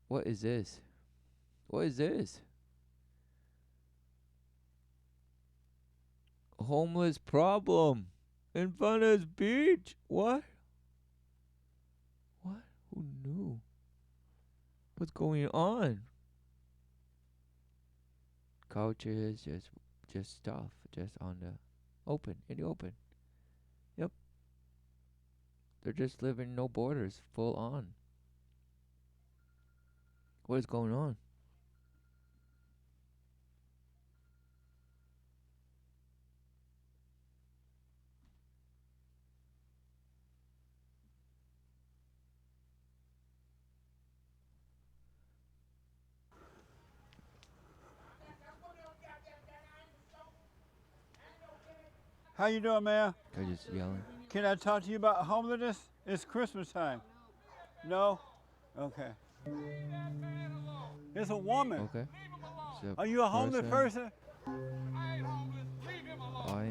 What is this? What is this? Homeless problem in Venice Beach. What? What? Who knew? What's going on? Couches, just stuff, just on the open, in the open. Yep, they're just living no borders, full on. What is going on? How you doing, man? They're just yelling. Can I talk to you about homelessness? It's Christmas time. No? Okay. It's a woman. Okay. So Are you a homeless person? Oh, I ain't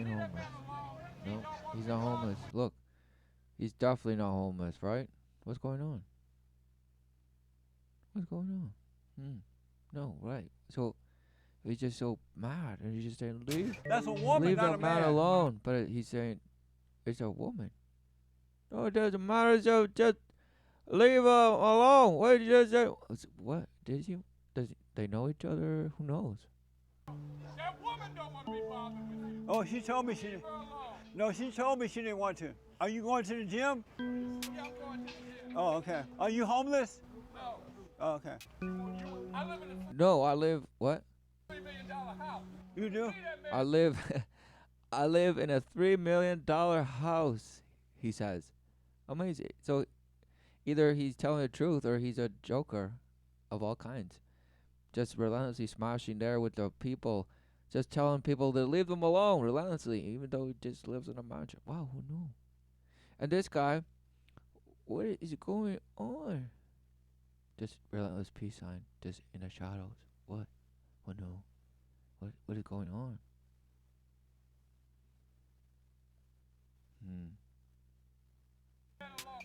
homeless. No, he's not homeless. Look, he's definitely not homeless, right? What's going on? What's going on? No, right. So he's just so mad, and he's just saying, "Leave, That's a woman, leave not that a man man. alone." But he's saying it's a woman. No, it doesn't matter. So just leave her alone. What did you just say? What did you? Does they know each other? Who knows? That woman don't want to be bothered with you. Oh, she told me she didn't. No, she told me she didn't want to. Are you going to the gym? Yeah, I'm going to the gym. Oh, okay. Are you homeless? No. Oh, okay. I live in a No, I live what? $3 million house. You do? See that man? I live I live in a $3 million house, he says. Amazing. So either he's telling the truth or he's a joker of all kinds. Just relentlessly smashing there with the people, just telling people to leave them alone relentlessly, even though he just lives in a mansion. Wow, who knew? And this guy, what is going on? Just relentless peace sign, just in the shadows. What? Who knew? What is going on? Hmm.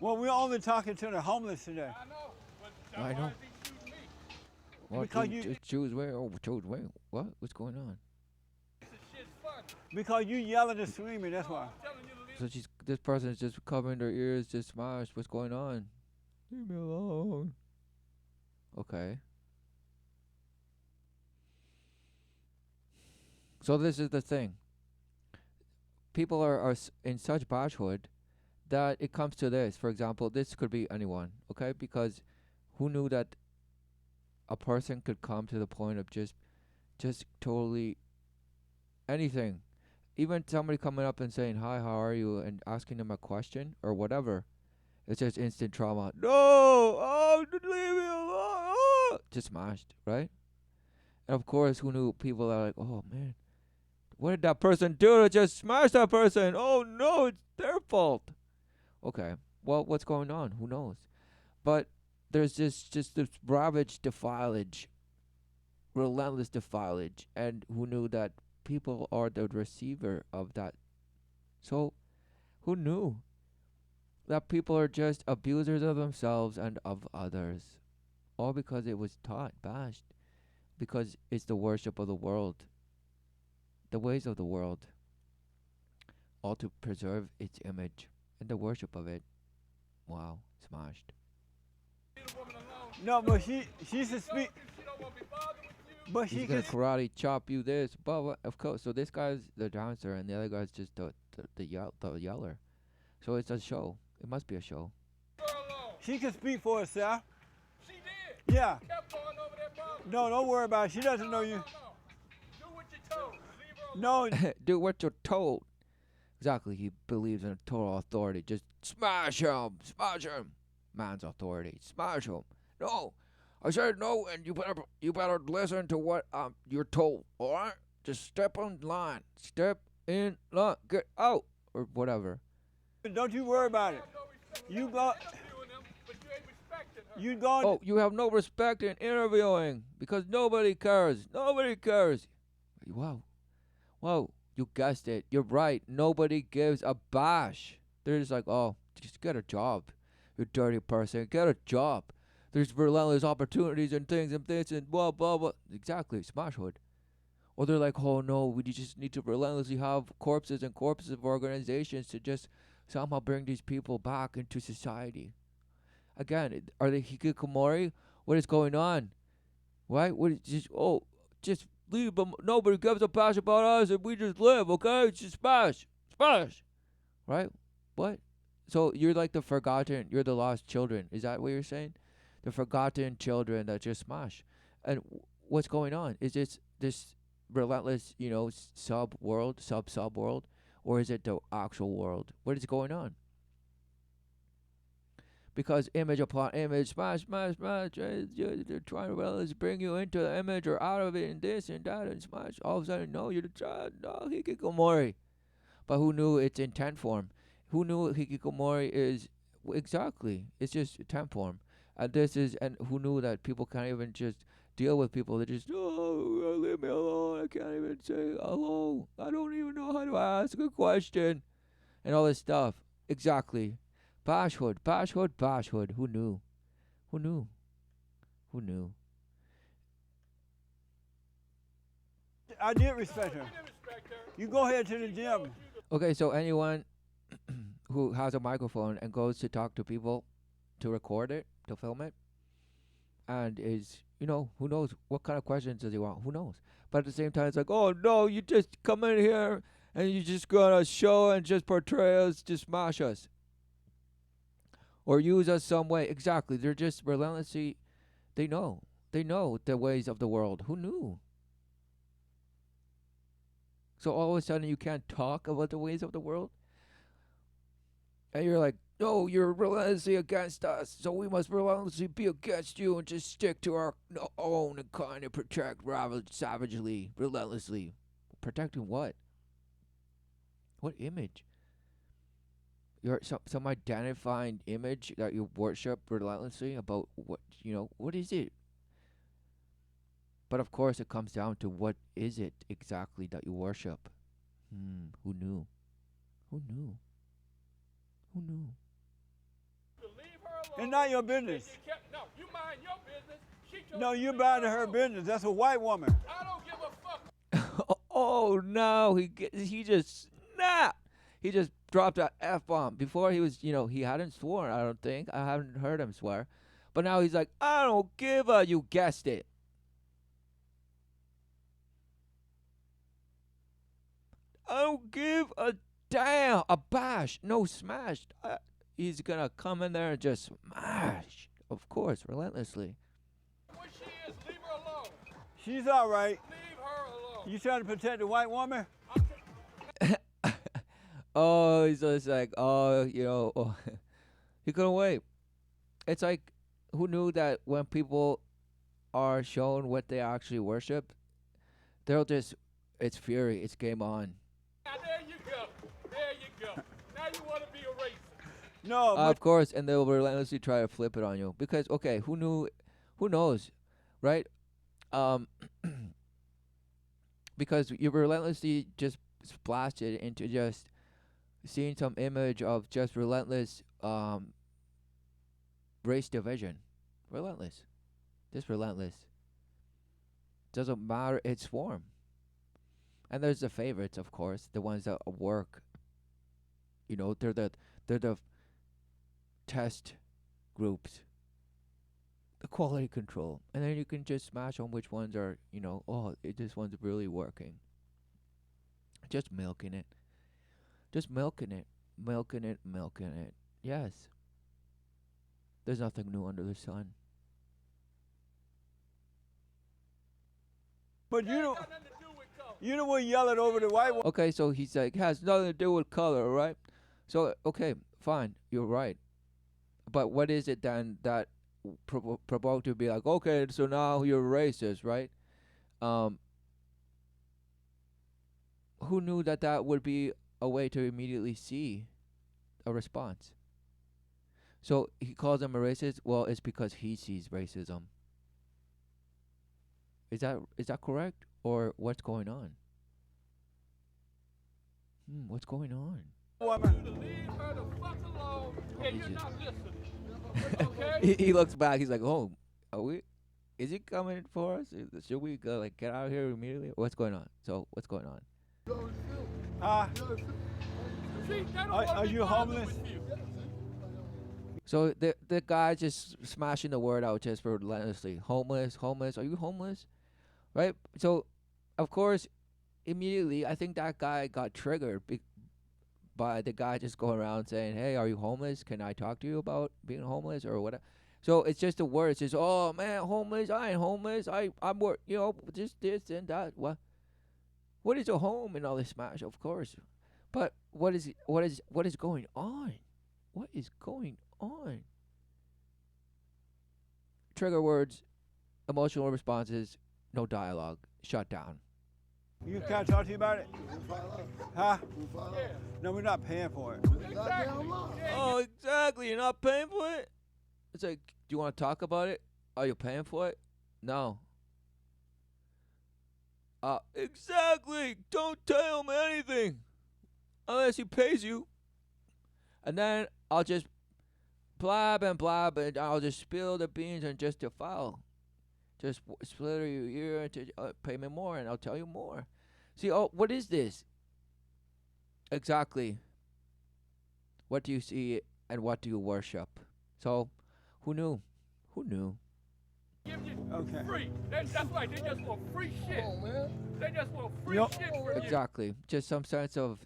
Well, we're only talking to the homeless today. I know. But I why know. is he shooting me? What? Because Just, you- just choose where? Oh, choose where? What? What's going on? This shit's fun. Because you yelling and screaming, that's why. I'm telling you to leave. So this person is just covering their ears, just smashed. What's going on? Leave me alone. Okay. So this is the thing. People are in such bashhood that it comes to this. For example, this could be anyone, okay? Because who knew that a person could come to the point of just totally anything. Even somebody coming up and saying, "Hi, how are you?" and asking them a question or whatever. It's just instant trauma. No! Oh, leave me alone! Oh! Just smashed, right? And of course, who knew people are like, "Oh, man. What did that person do to just smash that person? Oh, no, it's their fault." Okay. Well, what's going on? Who knows? But there's just this ravaged defilage, relentless defilage. And who knew that people are the receiver of that? So, who knew that people are just abusers of themselves and of others? All because it was taught, bashed, because it's the worship of the world, the ways of the world, all to preserve its image and the worship of it. Wow, smashed. Leave the woman alone. No, but she should speak. She don't want to be bothered with you. But He's she gonna can. karate chop you this, but of course. So this guy's the dancer, and the other guy's just the yeller. So it's a show. It must be a show. Leave her alone. She can speak for herself. She did. Yeah. Kept going over there bothering me. No, don't worry about it. She doesn't know you. No. Do what you're told. Leave her alone. No, Do what you're told. Exactly. He believes in total authority. Just smash him. Smash him. Man's authority. Smash him. No. I said no, and you better listen to what you're told. All right. Just step in line. Step in line. Get out or whatever. don't you worry about it. No respect. You You're got. interviewing them, but you ain't respecting her. You gone. Oh, you have no respect in interviewing because nobody cares. Nobody cares. Wow. Wow. You guessed it. You're right. Nobody gives a bash. They're just like, oh, just get a job. You dirty person. Get a job. There's relentless opportunities and things and this and blah blah blah. Exactly, smashwood. Or they're like, oh no, we just need to relentlessly have corpses and corpses of organizations to just somehow bring these people back into society. Again, are they hikikomori? What is going on? Right? What is just leave them. Nobody gives a pass about us, and we just live. Okay, it's just smash, smash. Right? What? So you're like the forgotten. You're the lost children. Is that what you're saying? The forgotten children that just smash. And what's going on? Is this relentless, sub world, sub world, or is it the actual world? What is going on? Because image upon image, smash, smash, smash. They're trying to relentlessly bring you into the image or out of it, and this and that, and smash. All of a sudden, no, you're the child. No, hikikomori. But who knew it's in tent form? Who knew hikikomori is exactly? It's just tent form. And who knew that people can't even just deal with people? They just, oh, leave me alone. I can't even say hello. I don't even know how to ask a question. And all this stuff. Exactly. Bashhood, bashhood, bashhood. Who knew? Who knew? Who knew? I did respect her. You go ahead to the gym. Okay, so anyone who has a microphone and goes to talk to people, to record it, to film it, and is, who knows what kind of questions does he want? Who knows? But at the same time, it's like, oh no, you just come in here and you just gonna show and just portray us, just smash us, or use us some way. Exactly. They're just relentlessly. They know. They know the ways of the world. Who knew? So all of a sudden you can't talk about the ways of the world? And you're like, no, you're relentlessly against us, so we must relentlessly be against you and just stick to our own and kind of protect savagely, relentlessly. Protecting what? What image? Your some identifying image that you worship relentlessly about what is it? But of course, it comes down to what is it exactly that you worship? Who knew? Who knew? Who knew? It's not your business. No, you mind your business. No, you mind her business. That's a white woman. I don't give a fuck. Oh no, he just snapped. He just dropped an F-bomb. Before he was, he hadn't sworn, I don't think. I haven't heard him swear. But now he's like, I don't give a, you guessed it. I don't give a damn, a bash, no smash. He's gonna come in there and just smash. Of course, relentlessly. What she is, leave her alone. She's all right. Leave her alone. You trying to protect the white woman? Oh, he's just like, oh, he couldn't wait. It's like, who knew that when people are shown what they actually worship, they'll just, it's fury, it's game on. Now, there you go. There you go. Now you want to be a racist. No. Of course, and they'll relentlessly try to flip it on you. Because, okay, who knew, who knows, right? Because you relentlessly just splashed it into just seeing some image of just relentless race division. Relentless. Just relentless. Doesn't matter its form. And there's the favorites, of course, the ones that work. They're the test groups. The quality control. And then you can just smash on which ones are, this one's really working. Just milking it. Just milking it. Milking it, milking it. Yes. There's nothing new under the sun. But you don't want to yell it over the white woman. Okay, so he's like, has nothing to do with color, right? So, okay, fine, you're right. But what is it then that provoked to be like, okay, so now you're racist, right? Who knew that would be a way to immediately see a response? So he calls them a racist. Well, it's because he sees racism. Is that correct, or what's going on? What's going on? Woman. Leave her the fuck alone, and you're not listening. Okay? He looks back. He's like, "Oh, are we? Is he coming for us? Should we go like get out of here immediately? What's going on? So what's going on?" See, they don't Are want to be you bothered homeless? with you. So the guy just smashing the word out just relentlessly. Homeless, homeless. Are you homeless? Right. So, of course, immediately I think that guy got triggered by the guy just going around saying, "Hey, are you homeless? Can I talk to you about being homeless or whatever?" So it's just the word. It's just, "Oh man, homeless. I ain't homeless. I'm work. You know, just this and that. What is a home and all this smash? Of course, but what is going on? What is going on? Trigger words, emotional responses, no dialogue, shut down. You can't talk to you about it? Huh? Yeah, No, we're not paying for it. exactly. Yeah, Oh, exactly. You're not paying for it. It's like, do you want to talk about it? Are you paying for it? No. Exactly. Don't tell him anything unless he pays you. And then I'll just blab and I'll just spill the beans and just defile. Just split your ear and pay me more and I'll tell you more. See, oh, what is this? Exactly. What do you see and what do you worship? So, who knew? Who knew? give you Okay. free. That's right. They just want free shit. They just want free Yup. shit from you. Exactly. Just some sense of,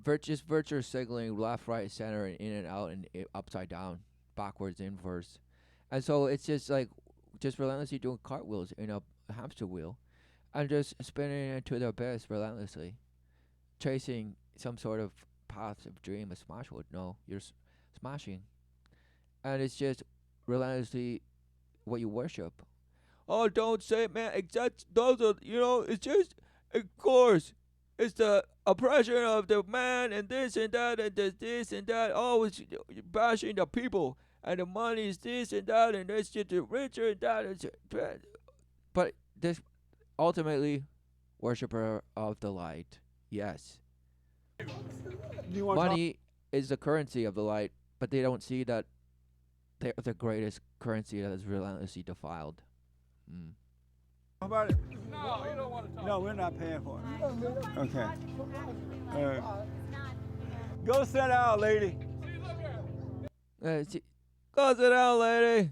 virtue signaling left, right, center, and in and out, and upside down, backwards, inverse. And so it's just like, just relentlessly doing cartwheels in a hamster wheel and just spinning into their abyss relentlessly, chasing some sort of path of dream, a smash would. No, you're smashing. And it's just relentlessly what you worship. Oh, don't say it, man. Those are, it's just, of course, it's the oppression of the man and this and that and this and that. Oh, it's bashing the people and the money is this and that and it's just the richer and that. But this ultimately, worshiper of the light. Yes. Do you want to talk Money is the currency of the light, but they don't see that they're the greatest currency that is relentlessly defiled. Mm. about it? No, you don't want to talk. No, we're not paying for it. Okay. Go sit down, lady. See, look at it. Go sit down, lady.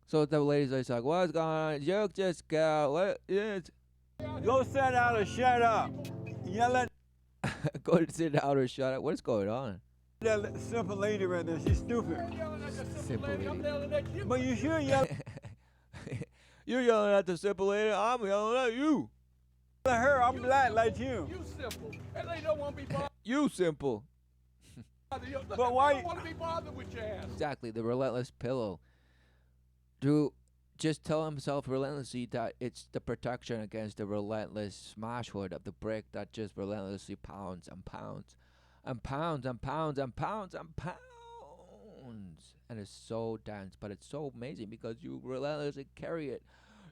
So the lady's just like, what's going on? You just go. What is? Go sit down and shut up. Yell at Go to sit down or shut up. What is going on? that simple lady right there. She's stupid. I'm yelling at the simple Simple lady. I'm lady. yelling at you. But you should yell You're yelling at the simple lady. I'm yelling at you. at her. I'm black like you. You simple. That lady don't want to be bothered. You simple. But why- They don't want to be bothered with your ass. Exactly. The relentless pillow. To just tell himself relentlessly that it's the protection against the relentless smash wood of the brick that just relentlessly pounds and pounds and pounds and pounds and pounds and pounds. And it's so dense, but it's so amazing because you relentlessly carry it.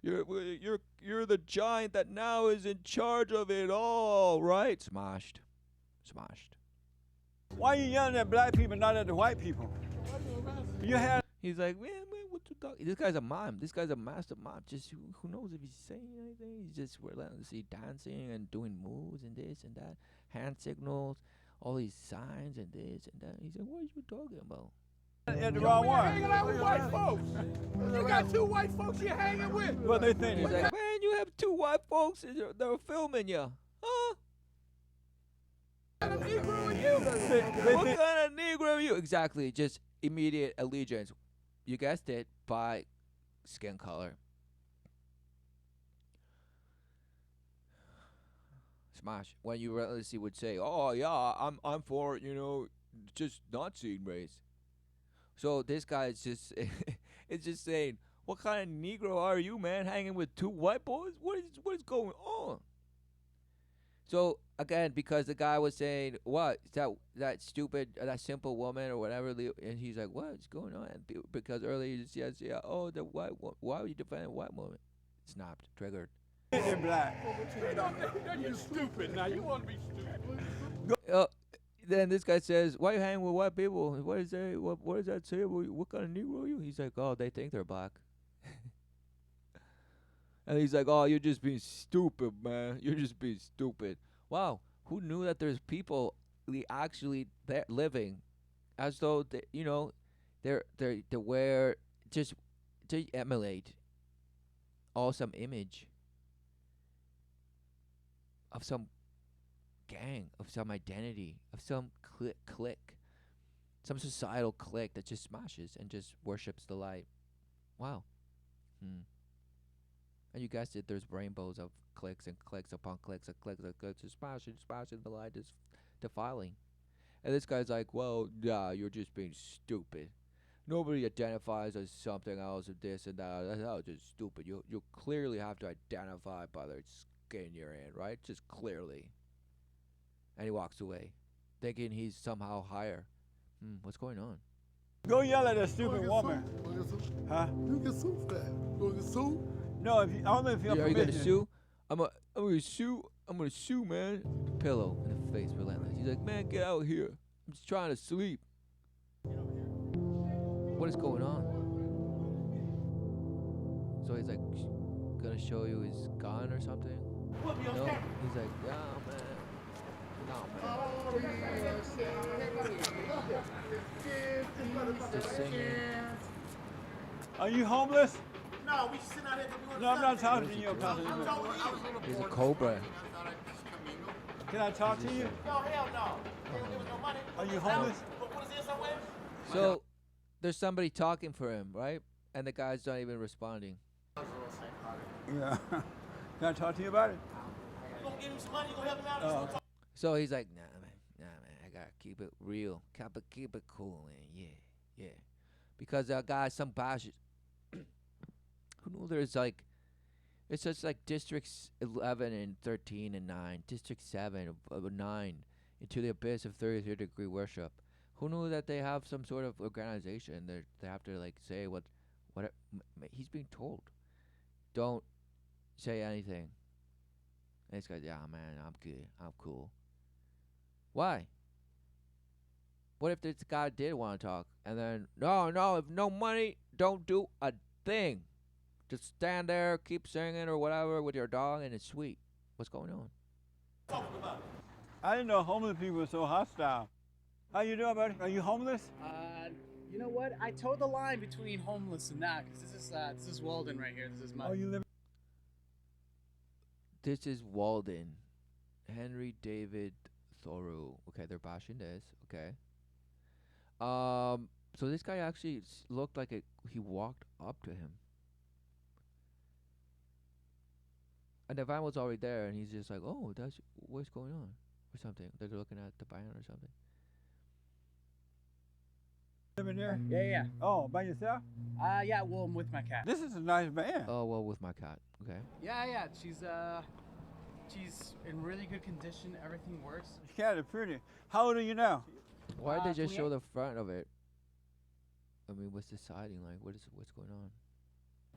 You're the giant that now is in charge of it all, right? Smashed. Why you yelling at black people, not at the white people? You had He's like, man, what you talking? This guy's a mime. This guy's a master mime. Just who knows if he's saying anything? He's just relentlessly dancing and doing moves and this and that, hand signals, all these signs and this and that. He's like, what are you talking about? at the wrong You're hanging one. out with white folks. You got two white folks you're hanging with. What they think? He's like, man, you have two white folks and they're filming you. Huh? What kind of Negro are you? They What think kind of Negro are you? Exactly. Just immediate allegiance. You guessed it, by skin color. Smash. When you relentlessly would say, "Oh yeah, I'm for just not seeing race." So this guy is just it's just saying, "What kind of Negro are you, man? Hanging with two white boys? What is going on?" So again, because the guy was saying, "What that stupid that simple woman or whatever," and he's like, "What's going on?" Because earlier he says, "Yeah, oh the white why would you defend a white woman?" Snapped, triggered. they're black. You stupid now. You want to be stupid. Then this guy says, "Why you hang with white people? What is that? What does that say? What kind of Negro are you?" He's like, "Oh, they think they're black." And he's like, "Oh, you're just being stupid, man. You're just being stupid." Wow, who knew that there's people actually there living as though they, they wear just to emulate awesome image of some gang, of some identity, of some clique, some societal clique that just smashes and just worships the light. Wow. Hmm. And you guessed it, there's rainbows of clicks and clicks upon clicks and clicks and clicks, just smashing the light, just defiling. And this guy's like, "Well, yeah, you're just being stupid. Nobody identifies as something else of this and that. That's just stupid. You clearly have to identify by the skin you're in, right? Just clearly." And he walks away, thinking he's somehow higher. What's going on? Go yell at that stupid woman. Huh? You get sued for that. You gonna get sued? No, only if you have Are you gonna permission. sue? I'm gonna sue, man. Pillow in the face, relentless. He's like, "Man, get out here. I'm just trying to sleep." What is going on? So he's like, gonna show you his gun or something? No. He's like, "Yeah, man. No, man." Just singing. Are you homeless? No, we sitting out here doing No, I'm not talking to you. I'm talking to you. He's a cobra. Can I talk to you? No, hell no. They don't give us no money. Are you homeless? But what is this somewhere? So there's somebody talking for him, right? And the guy's not even responding. Yeah. Can I talk to you about it? You gonna give him some money? You gonna help him out? Oh. So he's like, "Nah, man, I gotta keep it real, keep it cool, man. Yeah." Because that guy, some bash, who knew there's like, it's just like districts 11 and 13 and 9, district 7 of 9, into the abyss of 33rd-degree worship. Who knew that they have some sort of organization? They have to like say he's being told. Don't say anything. And this guy's, "Yeah, man, I'm good. I'm cool." Why? What if this guy did want to talk? And then, no, if no money, don't do a thing. Just stand there, keep singing or whatever with your dog, and it's sweet. What's going on? I didn't know homeless people were so hostile. How you doing, buddy? Are you homeless? You know what? I towed the line between homeless and not, because this is Walden right here. This is my. Oh, you live? This is Walden. Henry David Thoreau. Okay, they're bashing this. Okay. So this guy actually looked like he walked up to him. And the van was already there, and he's just like, "Oh, that's what's going on," or something. They're looking at the van or something. Living there? Yeah. Oh, by yourself? Yeah. Well, I'm with my cat. This is a nice van. Oh well, with my cat. Okay. Yeah. She's in really good condition. Everything works. This cat is pretty. How old are you now? Why did they just show 28. the front of it? I mean, what's the siding like? What's going on?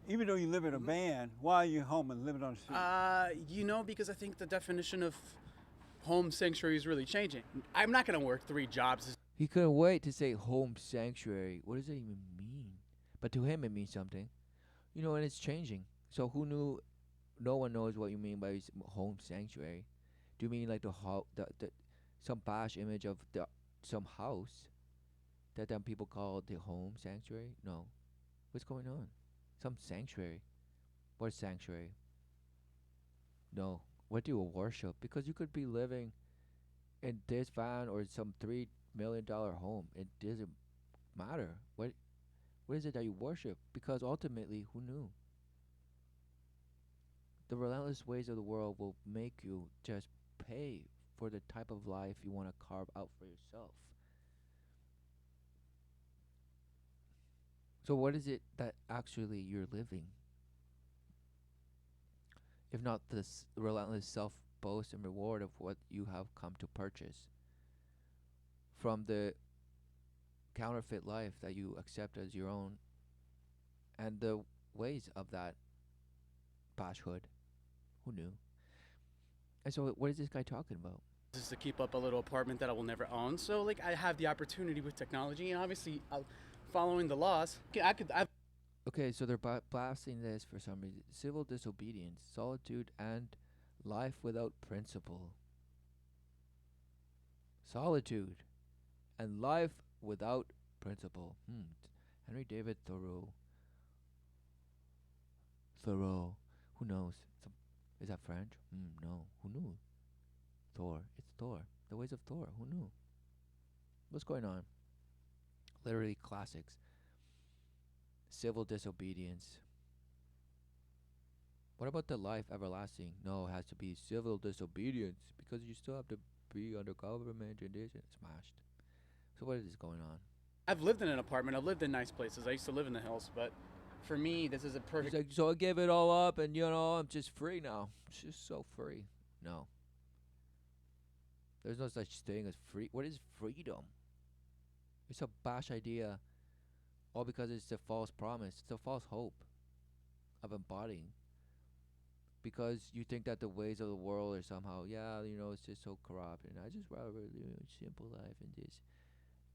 Even though you live in a van, why are you home and living on the street? Because I think the definition of home sanctuary is really changing. I'm not gonna work 3 jobs. He couldn't wait to say home sanctuary. What does that even mean? But to him, it means something. And it's changing. So who knew? No one knows what you mean by home sanctuary. Do you mean like the some bash image of some house that then people call the home sanctuary? No. What's going on? Some sanctuary. What is sanctuary? No. What do you worship? Because you could be living in this van or some $3 million home. It doesn't matter. What is it that you worship? Because ultimately, who knew? The relentless ways of the world will make you just pay for the type of life you want to carve out for yourself. So what is it that actually you're living? If not this relentless self-boast and reward of what you have come to purchase from the counterfeit life that you accept as your own and the ways of that bashhood. Who knew? And so what is this guy talking about? Just to keep up a little apartment that I will never own. So like I have the opportunity with technology, and obviously following the laws, I Okay, so they're blasting this for some reason. Civil disobedience, solitude, and life without principle. Solitude and life without principle. Henry David Thoreau. Thoreau. Who knows? Is that French? No. Who knew? Thor. It's Thor. The ways of Thor. Who knew? What's going on? Literally classics. Civil disobedience. What about the life everlasting? No, it has to be civil disobedience because you still have to be under government and this and smashed. So what is going on? I've lived in an apartment. I've lived in nice places. I used to live in the hills, but for me, this is a He's perfect. like, so I gave it all up and I'm just free now. It's just so free. No. There's no such thing as free. What is freedom? It's a bash idea. All because it's a false promise. It's a false hope of embodying. Because you think that the ways of the world are somehow, it's just so corrupt. And I just rather live a simple life and this.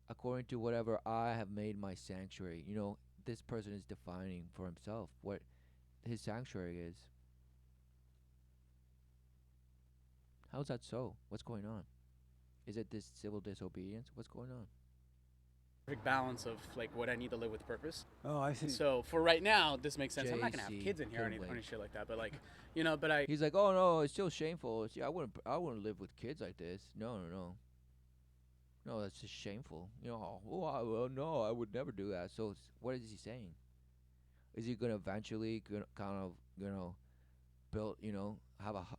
According to whatever I have made my sanctuary. This person is defining for himself what his sanctuary is. How's that so? What's going on? Is it this civil disobedience? What's going on? Perfect balance of like what I need to live with purpose. Oh, I see. So for right now, this makes sense. I'm not gonna have JC, kids in here or couldn't any wait. shit like that, but like, but I. He's like, oh no, it's still shameful. I wouldn't live with kids like this. No. No, that's just shameful. No, I would never do that. So what is he saying? Is he gonna eventually kind of build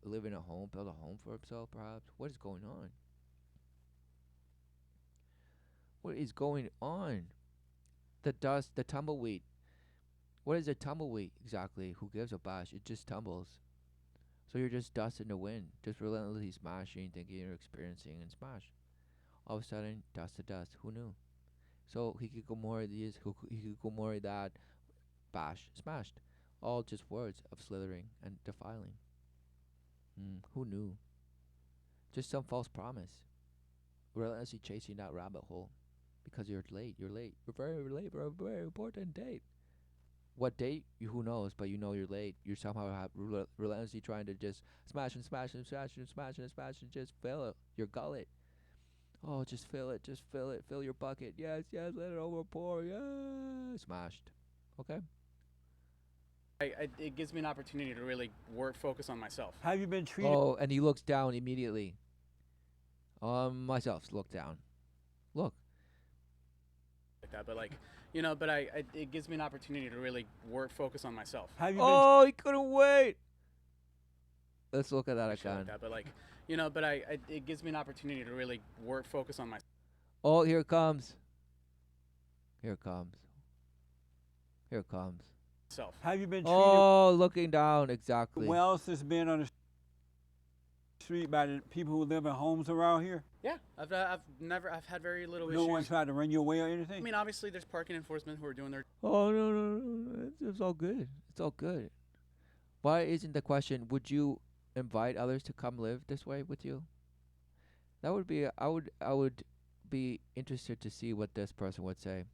live in a home, build a home for himself? Perhaps. What is going on? What is going on? The dust, the tumbleweed. What is a tumbleweed exactly? Who gives a bash? It just tumbles. So you're just dust in the wind, just relentlessly smashing, thinking you're experiencing and smash. All of a sudden, dust to dust. Who knew? So he could go more of these, he could go more of that, bash, smashed. All just words of slithering and defiling. Who knew? Just some false promise. Relentlessly chasing that rabbit hole. Because you're late. You're very late for a very important date. What date? Who knows? But you're late. You're somehow relentlessly trying to just smash and smash and smash and smash and smash and just fill it. Your gullet. Oh, just fill it. Just fill it. Fill your bucket. Yes. Let it over pour. Yeah. Smashed. Okay? It gives me an opportunity to really focus on myself. Have you been treated? Oh, and he looks down immediately. Myself. Look down. Look. Like that, but like, it gives me an opportunity to really focus on myself. Have you been? Oh, he couldn't wait. Let's look at that Shit like again. that, but like, it gives me an opportunity to really focus on myself. Oh, here it comes. Here it comes. Here it comes. Have you been treated? Oh, looking down, exactly. Well, since being on the street by the people who live in homes around here, Yeah, I've had very little no issues. one tried to run you away or anything. I mean, obviously, there's parking enforcement who are doing their. Oh, no. It's all good. It's all good. Why isn't the question, would you invite others to come live this way with you? That would be, I would be interested to see what this person would say.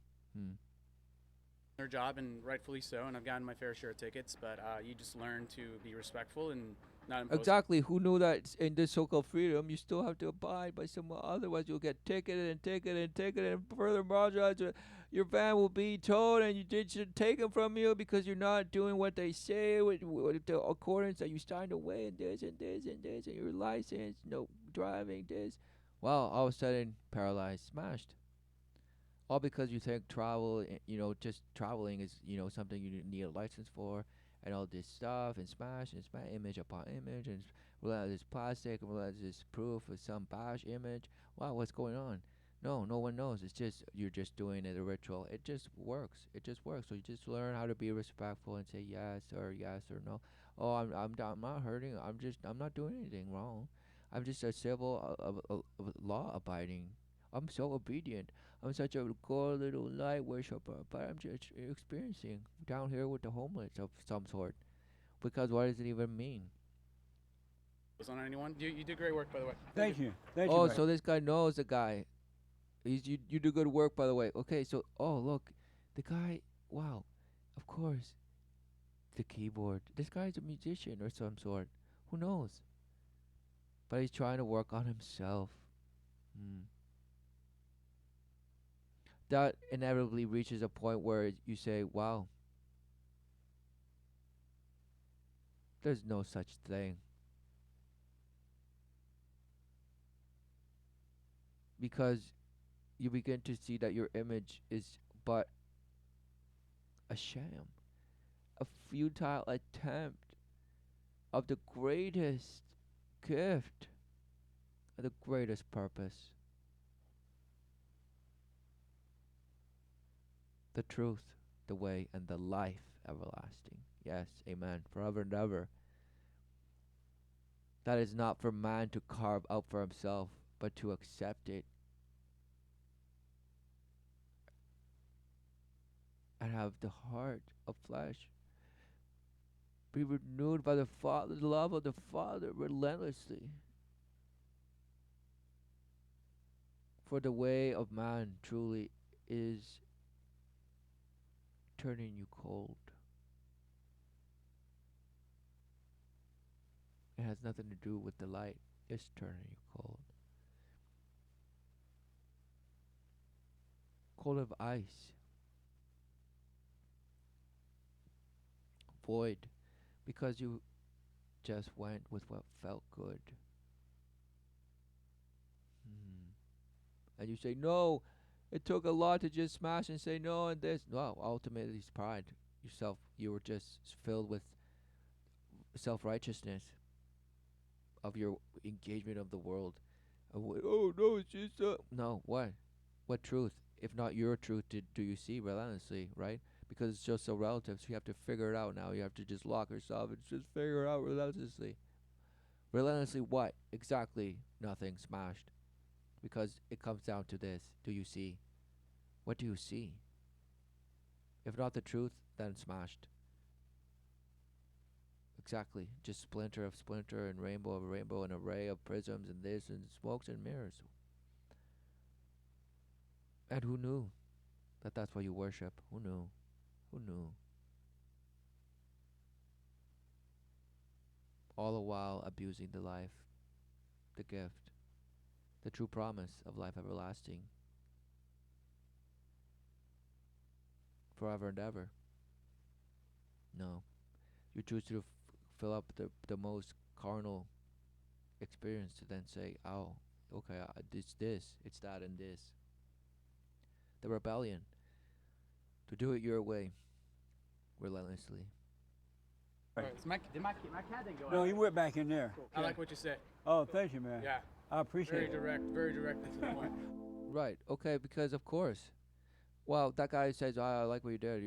Their job, and rightfully so, and I've gotten my fair share of tickets, but you just learn to be respectful and not impose. Exactly. Who knew that in this so-called freedom, you still have to abide by someone. Otherwise, you'll get ticketed, and further marginalized. Your van will be towed, and you should take them from you because you're not doing what they say with the accordance that you signed away, and this, and your license, no driving, this. Well, all of a sudden, paralyzed, smashed. All because you think travel, just traveling is, something you need a license for, and all this stuff, and smash, image upon image, and relentless plastic, and relentless proof of some bash image. Wow, what's going on? No one knows. It's just, you're just doing it, a ritual. It just works. So you just learn how to be respectful and say yes or no. Oh, I'm not hurting. I'm not doing anything wrong. I'm just a civil, law abiding. I'm so obedient. I'm such a good little light worshiper, but I'm just experiencing down here with the homeless of some sort. Because what does it even mean? on anyone. You did great work, by the way. Thank you. Thank you. Oh, Mike. so this guy knows the guy. You do good work, by the way. Okay, so look, the guy. Wow, of course, the keyboard. This guy's a musician or some sort. Who knows? But he's trying to work on himself. Hmm. That inevitably reaches a point where you say, "Wow, there's no such thing." Because you begin to see that your image is but a sham, a futile attempt of the greatest gift, the greatest purpose, the truth, the way, and the life everlasting. Yes, amen. Forever and ever. That is not for man to carve out for himself, but to accept it and have the heart of flesh be renewed by the Father, the love of the Father relentlessly. For the way of man truly is turning you cold. It has nothing to do with the light. It's turning you cold. Cold of ice. Void. Because you just went with what felt good. And you say, no, it took a lot to just smash and say no and this. No, ultimately it's pride. You were just filled with self-righteousness of your engagement of the world. Oh, no, it's just... No, what? What truth? If not your truth, do you see relentlessly, right? Because it's just so relative, so you have to figure it out now. You have to just lock yourself and just figure it out relentlessly. Relentlessly what? Exactly nothing. Smashed. Because it comes down to this. Do you see? What do you see? If not the truth, then smashed. Exactly. Just splinter of splinter and rainbow of rainbow, an array of prisms and this and smokes and mirrors. And who knew that that's what you worship? Who knew? Who knew? All the while abusing the life, the gift, the true promise of life everlasting, forever and ever. No. You choose to fill up the most carnal experience to then say, oh, okay, it's this, it's that, and this. The rebellion. To do it your way, relentlessly. All right, so my cat didn't go No, out. he went back in there. I like what you say. Oh, thank you, man. Yeah. I appreciate Very it. very direct and to the point. Right, okay, because of course. Well, that guy says, I like what you did,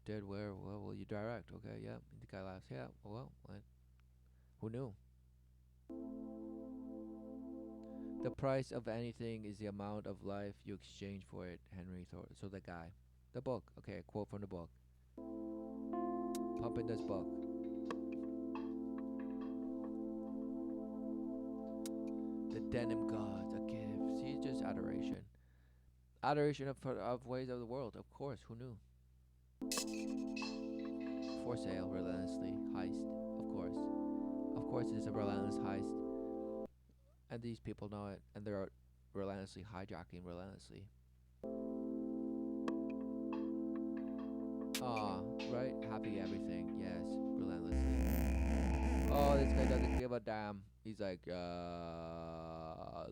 did where? Well, you direct, okay, yeah. The guy laughs, yeah, well, what? Who knew? The price of anything is the amount of life you exchange for it, Henry Thor. So the guy. The book, okay, a quote from the book. Pump in this book. The denim gods, a gift. See, just adoration. Adoration of ways of the world, of course, who knew? For sale, relentlessly, heist, of course. Of course it's a relentless heist. And these people know it, and they're relentlessly hijacking relentlessly. Right? Happy everything, yes, relentlessly. Oh, this guy doesn't give a damn. He's like,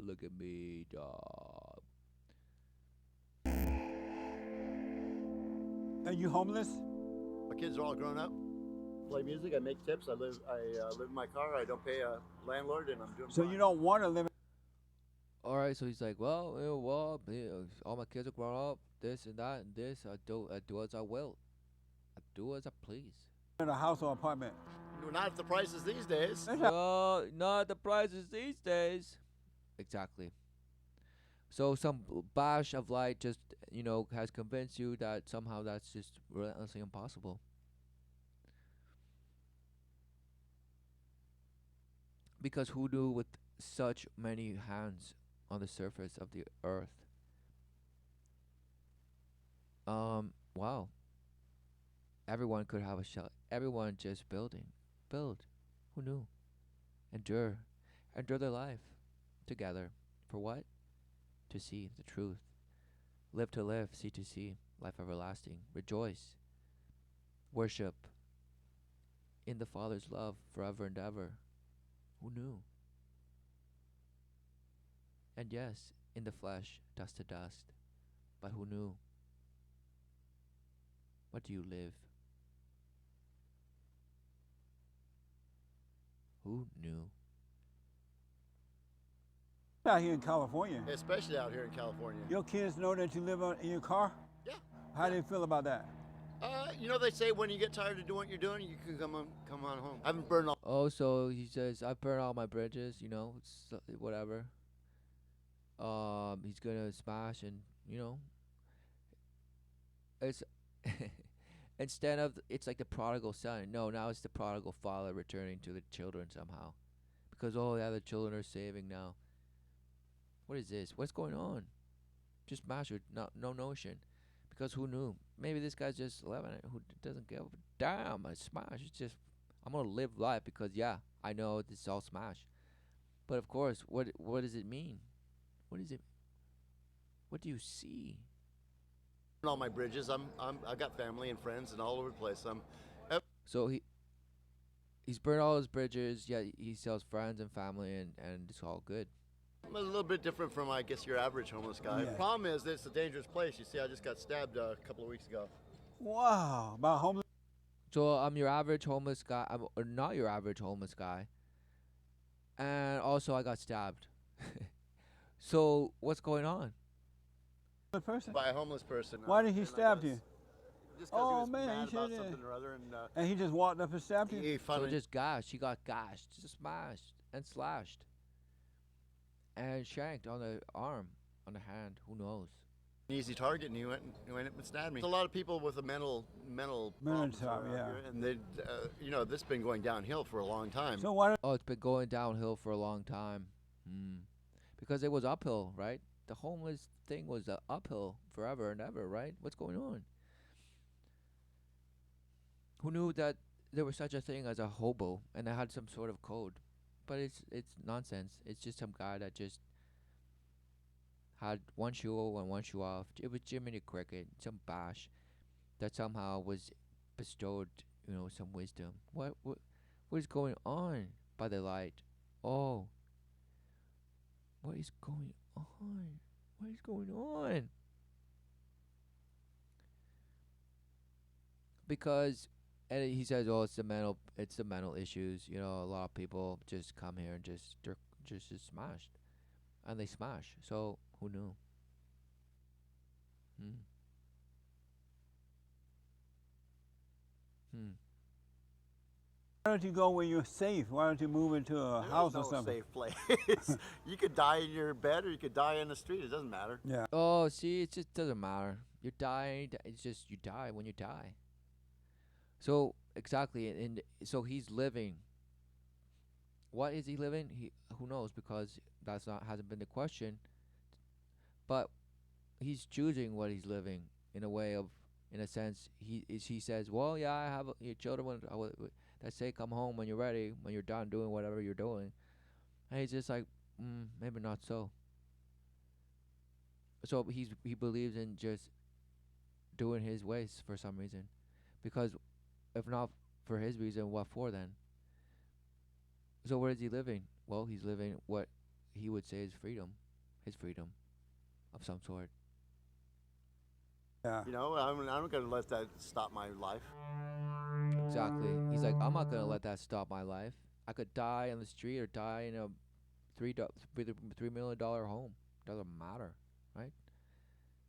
look at me, dog. Are you homeless? My kids are all grown up. Play music. I make tips. I live in my car. I don't pay a landlord, and I'm doing. So fine. you don't want to live. All right, so he's like, well, all my kids are grown up, this and that and this. I do as I will. I do as I please. In a house or apartment? Not at the prices these days. No, not the prices these days. Exactly. So some bash of light just, has convinced you that somehow that's just relentlessly impossible. Because who knew with such many hands on the surface of the earth? Wow. Everyone could have a shell. Everyone just building. Build. Who knew? Endure. Endure their life together. For what? To see the truth. Live to live, see to see, life everlasting. Rejoice. Worship in the Father's love forever and ever. Who knew? And yes, in the flesh, dust to dust. But who knew? What do you live? Who knew? Out here in California, Especially out here in California. your kids know that you live in your car? Yeah. How do you feel about that? You know, they say when you get tired of doing what you're doing, you can come on home. I haven't burned all. Oh, so he says, I burned all my bridges, whatever. He's gonna smash and, it's instead of it's like the prodigal son. No, now it's the prodigal father returning to the children somehow, because oh yeah, the children are saving now. What is this? What's going on? Just smash it. No notion, because who knew? Maybe this guy's just 11 who doesn't give a damn. I smash. It's just I'm gonna live life because yeah, I know this is all smash. But of course, what does it mean? What is it? What do you see? All my bridges. I got family and friends and all over the place. So he's burned all his bridges. Yeah, he sells friends and family, and it's all good. I'm a little bit different from, I guess, your average homeless guy. Yeah. The problem is that it's a dangerous place. You see, I just got stabbed a couple of weeks ago. Wow, about homeless. So I'm your average homeless guy. Or not your average homeless guy. And also I got stabbed. So what's going on? person? By a homeless person. Why did he and I stab guess you? Just 'cause Oh, he was man, mad he about should've- something or other, and And he just walked up and stabbed you? he So finally just gashed. He got gashed, just smashed and slashed, and shanked on the arm, on the hand. Who knows? an easy target, and he went and stabbed me. There's a lot of people with a mental problems problem, around yeah. here, and they, this has been going downhill for a long time. So why? Oh, it's been going downhill for a long time. Because it was uphill, right? The homeless thing was uphill forever and ever, right? What's going on? Who knew that there was such a thing as a hobo and they had some sort of code? But it's nonsense. It's just some guy that just had one shoe on and one shoe off. It was Jiminy Cricket, some bash that somehow was bestowed, some wisdom. What is going on by the light? Oh, what is going on? What is going on? Because, and he says, oh, it's the mental issues. A lot of people just come here and they're just smashed, and they smash. So who knew? Why don't you go where you're safe? Why don't you move into a There house is or no something? safe place. You could die in your bed, or you could die in the street. It doesn't matter. Yeah. Oh, see, it just doesn't matter. You're dying. It's just you die when you die. So exactly, and so he's living. What is he living? Who knows? Because hasn't been the question. But he's choosing what he's living in a sense. He says, well, yeah, I have your children that say come home when you're ready, when you're done doing whatever you're doing, and he's just like, maybe not so. So he believes in just doing his ways for some reason, because if not for his reason, what for then? So where is he living? Well, he's living what he would say is his freedom of some sort. Yeah. I'm not going to let that stop my life. Exactly. He's like, I'm not gonna let that stop my life. I could die on the street or die in a $3 million home. Doesn't matter, right?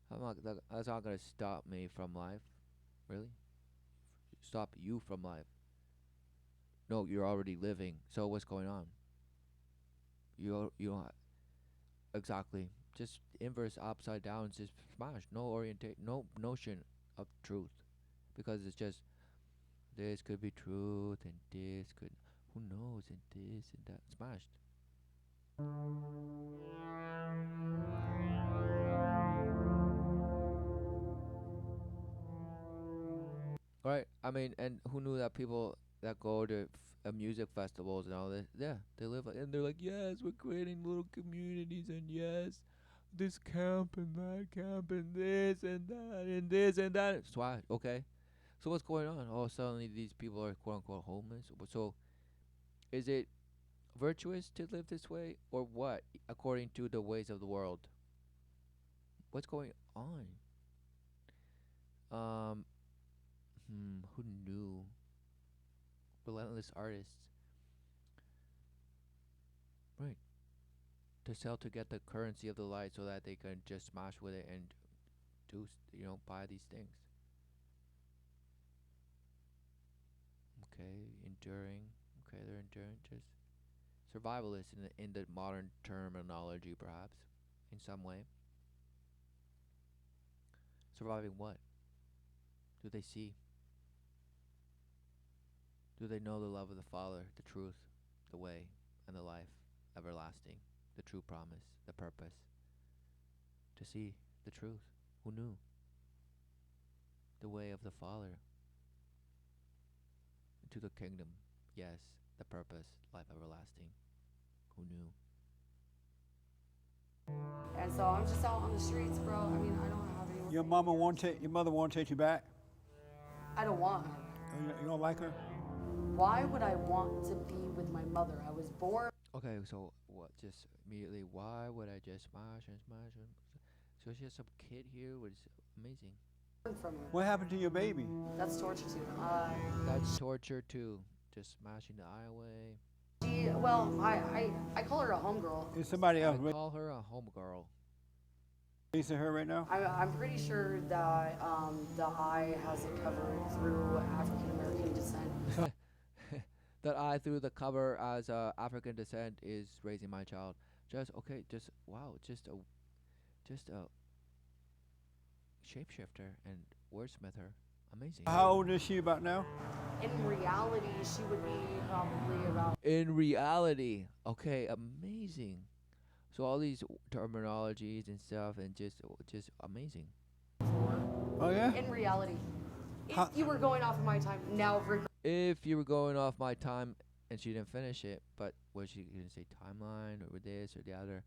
That's not gonna stop me from life, really. Stop you from life. No, you're already living. So what's going on? You don't exactly. Just inverse, upside down, just smash. No notion of truth, because it's just this could be truth and this could. who knows, and this and that. Smashed. Right. I mean, and who knew that people that go to music festivals and all this, yeah, they live and they're like, yes, we're creating little communities, and yes, this camp and that camp and this and that and this and that. So why? Okay. So what's going on? Oh, suddenly these people are quote unquote homeless. So is it virtuous to live this way, or what? According to the ways of the world, what's going on? Um, who knew? Relentless artists, right? To sell to get the currency of the light, so that they can just smash with it and do, buy these things. Okay, enduring. Okay, they're enduring. Just survivalists in the modern terminology, perhaps, in some way. Surviving what? Do they see? Do they know the love of the Father, the truth, the way, and the life everlasting, the true promise, the purpose? To see the truth. Who knew? The way of the Father into the kingdom. Yes, the purpose, life everlasting. Who knew? And so I'm just out on the streets, bro. I mean, I don't have anyone. Your mother won't take you back? I don't want her. You don't like her? Why would I want to be with my mother? I was born. Okay, so what? Just immediately, why would I just smash and smash and? So it's just some kid here was amazing. From her. What happened to your baby? That's torture too. That's torture too. Just smashing the eye away. I call her a homegirl. Is somebody I else call her a homegirl. raising her right now? I'm pretty sure that the eye has it covered through African American descent. That I, through the cover as African descent, is raising my child. Just okay. Just wow. Just a shapeshifter and wordsmither. Amazing. How old is she about now? In reality, she would be probably about. In reality, okay, amazing. So all these terminologies and stuff, and just amazing. Oh yeah? In reality, if How- you were going off of my time, now If you were going off my time and she didn't finish it, but was she gonna say timeline or this or the other?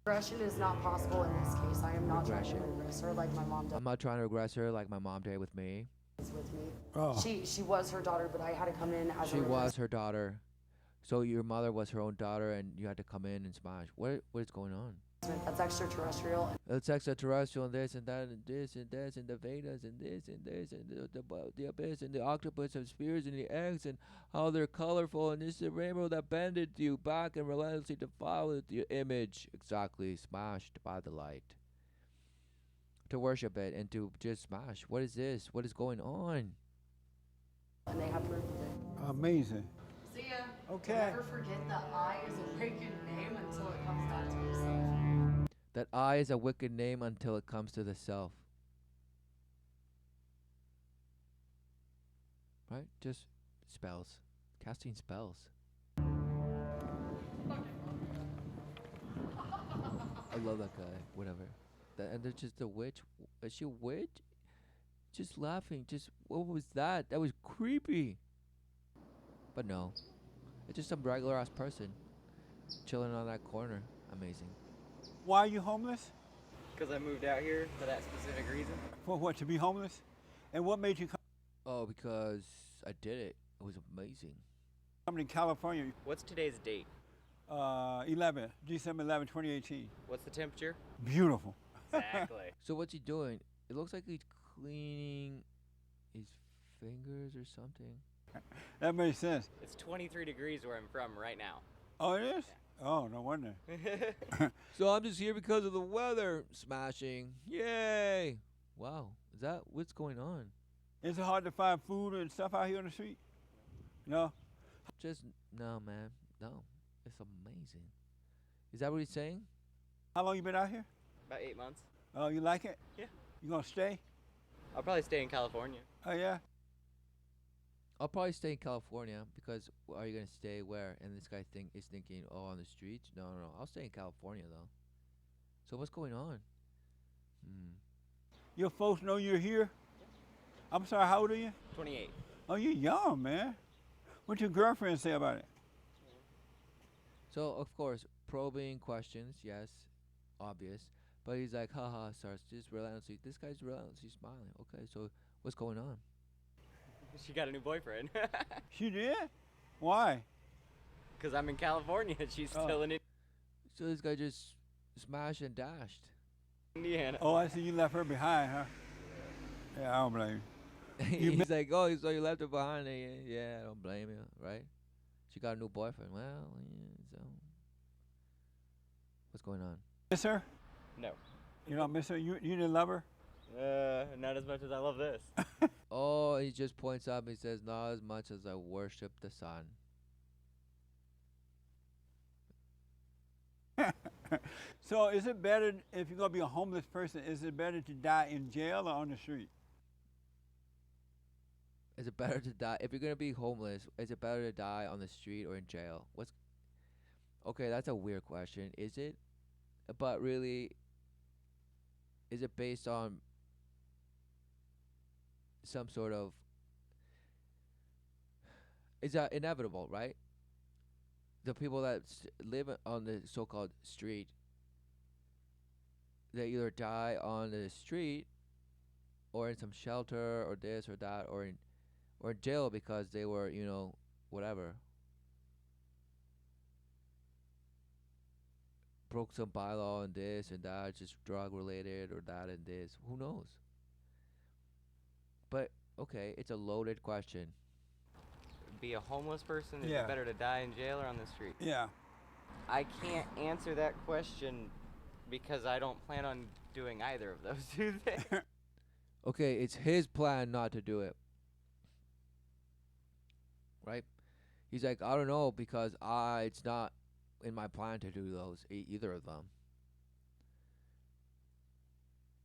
regression is not possible in this case. I am not trying to Regression. regress her like my mom I'm not trying to regress her like my mom did with me. does with me. Oh. She was her daughter, but I had to come in as She a was her daughter. So your mother was her own daughter, and you had to come in and smash. What is going on? replacement. That's extraterrestrial. It's extraterrestrial and this and that and this and this and the Vedas and this and this and the abyss and the octopus and spheres and the eggs and how they're colorful, and this is the rainbow that bended you back and relentlessly defiled your image. Exactly, smashed by the light. To worship it and to just smash. What is this? What is going on? And they have proof of it. Amazing. See ya. Okay. Never forget that I is a wicked name until it comes back to yourself. That I is a wicked name until it comes to the self. Right? Just spells. Casting spells. I love that guy. Whatever. And there's just a witch. Is she a witch? Just laughing. Just, what was that? That was creepy. But no. It's just some regular ass person chilling on that corner. Amazing. Why are you homeless? Because I moved out here for that specific reason. For what, to be homeless? And what made you Oh, because I did it. It was amazing. come to California? What's today's date? 11, December 11, 2018. What's the temperature? Beautiful. Exactly. So what's he doing? It looks like he's cleaning his fingers or something. That makes sense. It's 23 degrees where I'm from right now. Oh, it is? Oh, no wonder. So I'm just here because of the weather. Smashing. Yay. Wow. Is that what's going on? Is it hard to find food and stuff out here on the street? No? Just, no, man. No. It's amazing. Is that what he's saying? How long you been out here? About 8 months. Oh, you like it? Yeah. You gonna stay? I'll probably stay in California. Oh, yeah? I'll probably stay in California because are you gonna stay where? And this guy is thinking, oh, on the streets? No, no, no. I'll stay in California though. So what's going on? Hmm. Your folks know you're here? I'm sorry, how old are you? 28. Oh, you're young, man. What your girlfriend say about it? So of course, probing questions, yes, obvious. But he's like, haha, starts just relentlessly. This guy's relentlessly smiling. Okay, so what's going on? She got a new boyfriend. She did? Why? Because I'm in California. She's Oh. still in So this guy just smashed and dashed. Indiana. Oh, I see you left her behind, huh? Yeah, I don't blame you. He's like, oh, so you left her behind. Yeah, I don't blame you, right? She got a new boyfriend. Well, yeah, so what's going on? Miss her? No. You don't miss her? You didn't love her? Not as much as I love this. Oh, he just points up. He says, not as much as I worship the sun. So is it better, if you're going to be a homeless person, is it better to die in jail or on the street? Is it better to die if you're gonna be homeless? Is it better to die on the street or in jail? What's okay? That's a weird question. Is it? But really, is it based on some sort of? Is that inevitable, right? The people that live on the so-called street, they either die on the street, or in some shelter, or this or that, or in jail because they were, whatever, broke some bylaw and this and that, just drug related or that and this. Who knows? But okay, it's a loaded question. Be a homeless person? Is Yeah. it better to die in jail or on the street? Yeah. I can't answer that question because I don't plan on doing either of those two things. Okay, it's his plan not to do it. Right? He's like, I don't know because it's not in my plan to do those either of them.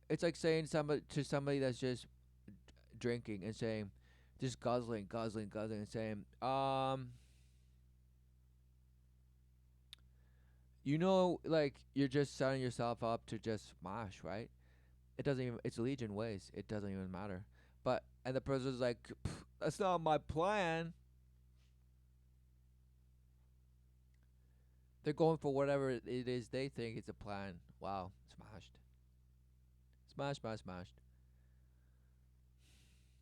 It's like saying somebody that's just drinking and saying, just guzzling, and saying, like you're just setting yourself up to just smash, right? It doesn't even. It's legion ways. It doesn't even matter. And the person's like, that's not my plan. They're going for whatever it is they think it's a plan. Wow, smashed. Smashed.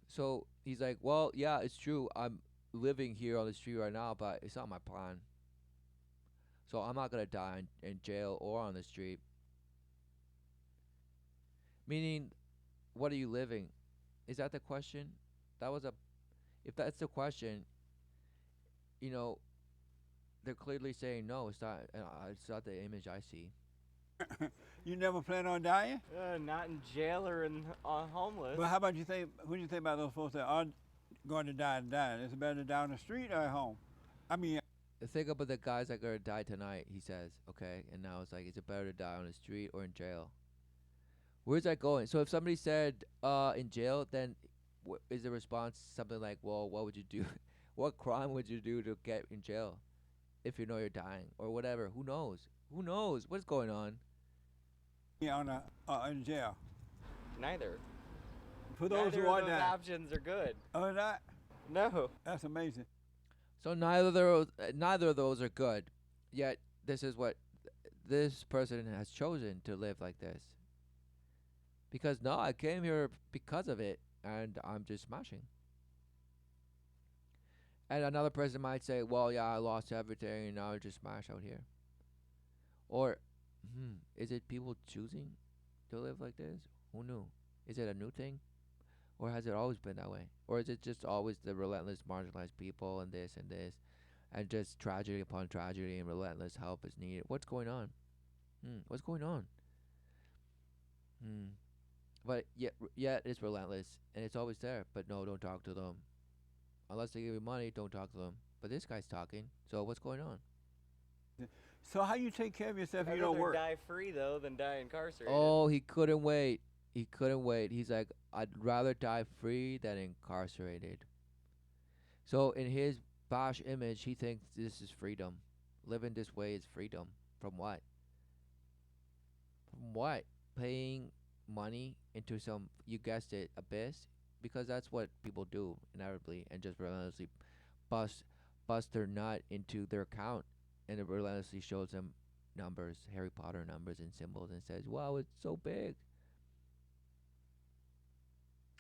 So he's like, well, yeah, it's true. I'm living here on the street right now, but it's not my plan. So I'm not going to die in jail or on the street. Meaning, what are you living? Is that the question? If that's the question, they're clearly saying no. It's not the image I see. You never plan on dying? Not in jail or homeless. Well, how about you think, what do you think about those folks that are going to die and die? Is it better to die on the street or at home? I mean, Think about the guys that are going to die tonight, he says, okay? And now it's like, is it better to die on the street or in jail? Where's that going? So if somebody said in jail, then is the response something like, well, what would you do? What crime would you do to get in jail if you know you're dying or whatever? Who knows? Who knows? What's going on? yeah, in jail. Neither. For those Neither who are of those dying. options are good. Oh, not? No. That's amazing. So neither of those are good. Yet this is what this person has chosen to live like this. Because no, I came here because of it, and I'm just smashing. And another person might say, well, yeah, I lost everything, and now I just smash out here. Or, is it people choosing to live like this? Who knew? Is it a new thing? Or has it always been that way? Or is it just always the relentless marginalized people and this, and just tragedy upon tragedy and relentless help is needed? What's going on? What's going on? But yet it's relentless, and it's always there. But no, don't talk to them. Unless they give you money, don't talk to them. But this guy's talking, so what's going on? So how you take care of yourself if I'd you don't rather work? die free, though, than die incarcerated. Oh, he couldn't wait. He couldn't wait. He's like, I'd rather die free than incarcerated. So in his Bosch image, he thinks this is freedom. Living this way is freedom. From what? From what? Paying money into some, you guessed it, abyss? Because that's what people do inevitably, and just relentlessly bust bust their nut into their account, and it relentlessly shows them numbers, Harry Potter numbers and symbols, and says, "Wow, it's so big."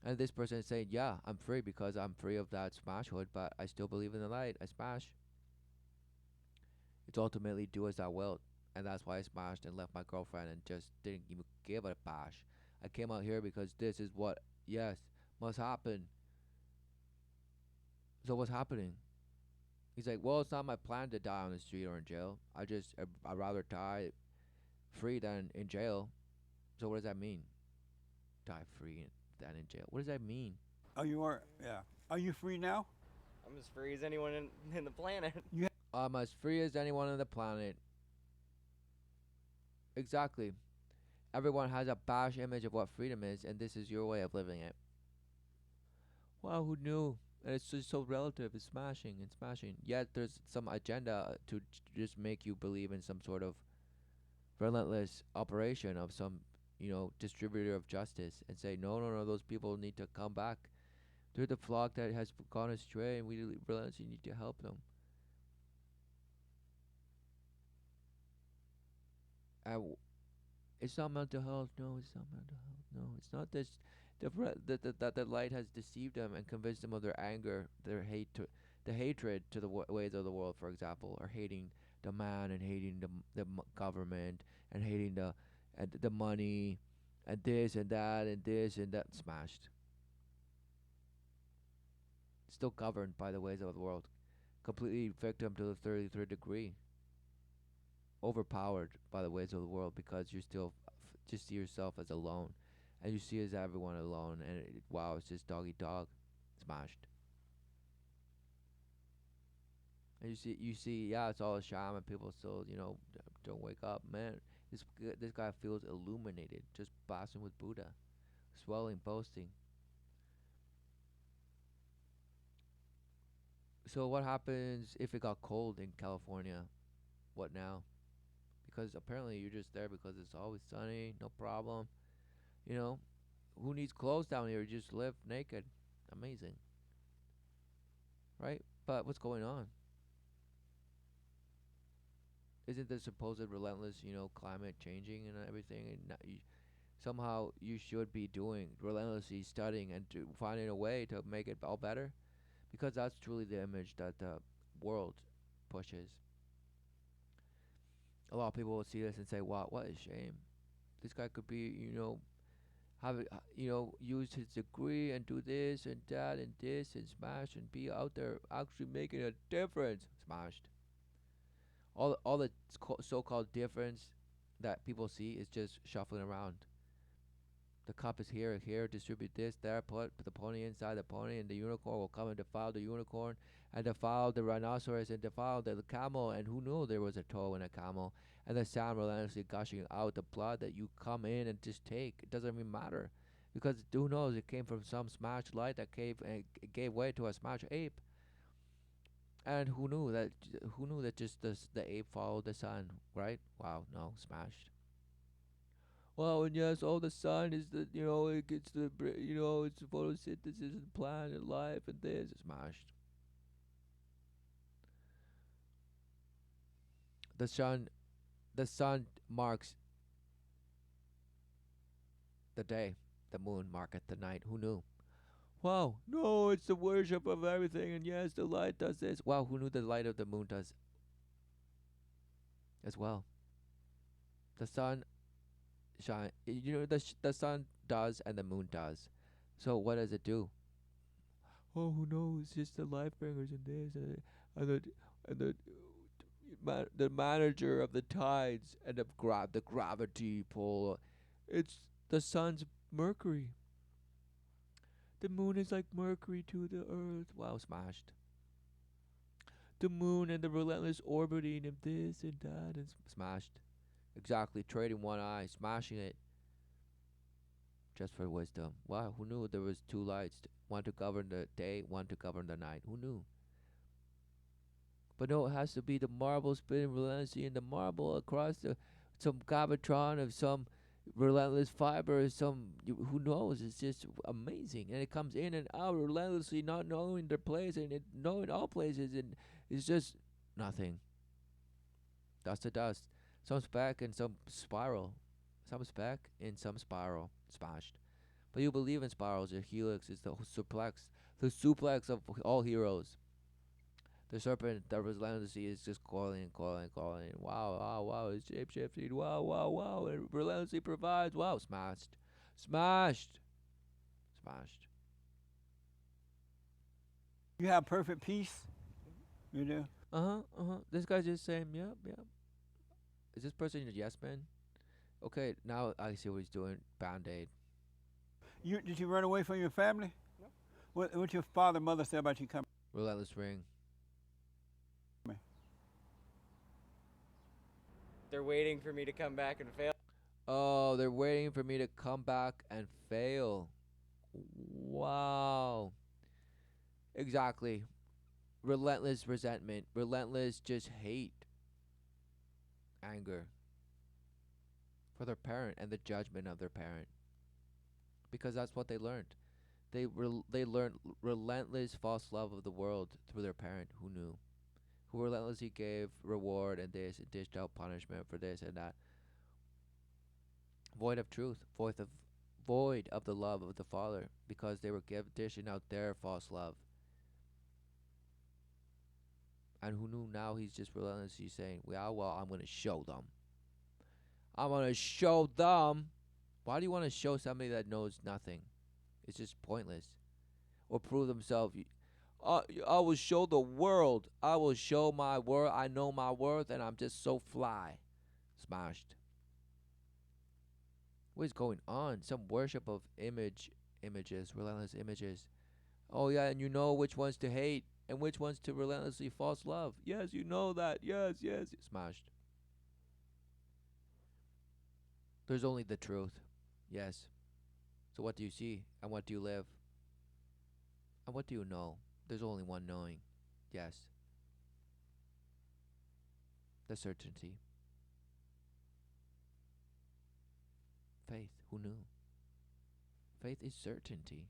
And this person is saying, "Yeah, I'm free because I'm free of that smash hood, but I still believe in the light. I smash. It's ultimately do as thou wilt." And that's why I smashed and left my girlfriend and just didn't even give it a bash. I came out here because this is what, yes, must happen. So what's happening? He's like, "Well, it's not my plan to die on the street or in jail. I'd rather die free than in jail." So what does that mean? Die free than in jail. What does that mean? Oh, you are. Yeah. Are you free now? I'm as free as anyone in the planet. I'm as free as anyone on the planet. Exactly. Everyone has a bash image of what freedom is, and this is your way of living it. Wow, who knew? And it's just so relative. It's smashing and smashing. Yet there's some agenda to just make you believe in some sort of relentless operation of some, distributor of justice, and say, no, no, no, those people need to come back. They're the flock that has gone astray, and we relentlessly need to help them. It's not mental health. No, it's not mental health. No, it's not this. That the light has deceived them and convinced them of their anger, their the hatred to the ways of the world, for example, or hating the man and hating the government and hating the money and this and that and this and that. Smashed. Still governed by the ways of the world, completely victim to the 33rd degree. Overpowered by the ways of the world because you still just see yourself as alone, and you see as everyone alone, and wow, it's just dog eat dog, smashed. And you see, yeah, it's all a sham, and people still, don't wake up, man. This guy feels illuminated, just blasting with Buddha, swelling, boasting. So what happens if it got cold in California? What now? Because apparently you're just there because it's always sunny, no problem. You know, who needs clothes down here? You just live naked. Amazing. Right? But what's going on? Isn't the supposed relentless, climate changing and everything? And somehow you should be doing relentlessly studying and finding a way to make it all better? Because that's truly the image that the world pushes. A lot of people will see this and say, "Wow, what a shame! This guy could be, have it, use his degree and do this and that and this and smash and be out there actually making a difference." Smashed. All the so-called difference that people see is just shuffling around. The cup is here, distribute this, there, put the pony inside the pony, and the unicorn will come and defile the unicorn, and defile the rhinoceros, and defile the camel, and who knew there was a toe in a camel, and the sound relentlessly gushing out the blood that you come in and just take. It doesn't even matter, because who knows, it came from some smashed light that gave way to a smashed ape. And who knew that just the ape followed the sun, right? Wow, no, smashed. Well, and yes, the sun is it gets it's the photosynthesis and plant and life and this is smashed. The sun, the sun marks the day, the moon marketh the night. Who knew? Wow, no, it's the worship of everything, and yes, the light does this. Wow, who knew the light of the moon does as well? The sun shine. The sun does and the moon does. So what does it do? Oh, who knows? It's just the life bringers and this and the manager of the tides and the gravity pull. It's the sun's Mercury. The moon is like Mercury to the earth. Wow, smashed. The moon and the relentless orbiting of this and that and smashed. Exactly, trading one eye, smashing it. Just for wisdom. Wow, who knew there was two lights? One to govern the day, one to govern the night. Who knew? But no, it has to be the marble spinning relentlessly, and the marble across the some gavatron of some relentless fiber, who knows? It's just amazing, and it comes in and out relentlessly, not knowing their place and it knowing all places, and it's just nothing. Dust to dust. Some speck and some spiral, some speck and some spiral, smashed. But you believe in spirals. The helix is the suplex of all heroes. The serpent that relentlessly is just coiling and coiling and coiling. Wow, wow, wow, it's shape shifting. Wow, wow, wow. It relentlessly provides. Wow, smashed. Smashed. Smashed. You have perfect peace. You do. This guy's just saying, yep, yep. Is this person a yes man? Okay, now I see what he's doing. Band-aid. Did you run away from your family? No. What your father, mother said about you coming? Relentless ring. They're waiting for me to come back and fail. Oh, they're waiting for me to come back and fail. Wow. Exactly. Relentless resentment. Relentless just hate. Anger. For their parent and the judgment of their parent. Because that's what they learned. They learned relentless false love of the world through their parent who knew. Who relentlessly gave reward and this and dished out punishment for this and that. Void of truth, void of the love of the Father, because they were dishing out their false love. And who knew now he's just relentlessly saying, well, I'm going to show them. I'm going to show them. Why do you want to show somebody that knows nothing? It's just pointless. Or prove themselves. I will show the world. I will show my worth. I know my worth, and I'm just so fly. Smashed. What is going on? Some worship of images, relentless images. Oh yeah, and you know which ones to hate and which ones to relentlessly false love. Yes, you know that. Yes, yes. Smashed. There's only the truth. Yes. So what do you see? And what do you live? And what do you know? There's only one knowing. Yes. The certainty. Faith. Who knew? Faith is certainty.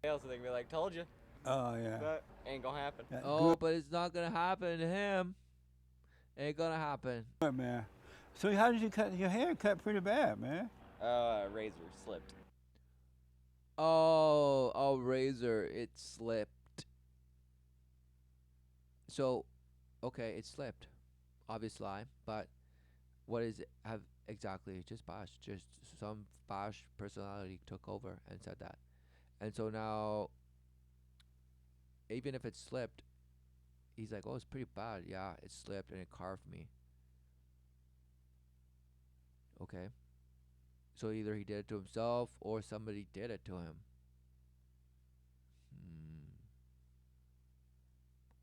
Fail, so they can be like, told you. Oh yeah. But ain't gonna happen. That's Oh, but it's not gonna happen to him. Ain't gonna happen. good, man. So how did you cut your hair? Cut pretty bad, man. Razor slipped. Oh, razor, it slipped. So, okay, it slipped. Obvious lie, but what is it? Have exactly just Bosch. Just some Bosch personality took over and said that, and so now, even if it slipped, he's like, "Oh, it's pretty bad. Yeah, it slipped and it carved me." Okay. So either he did it to himself or somebody did it to him.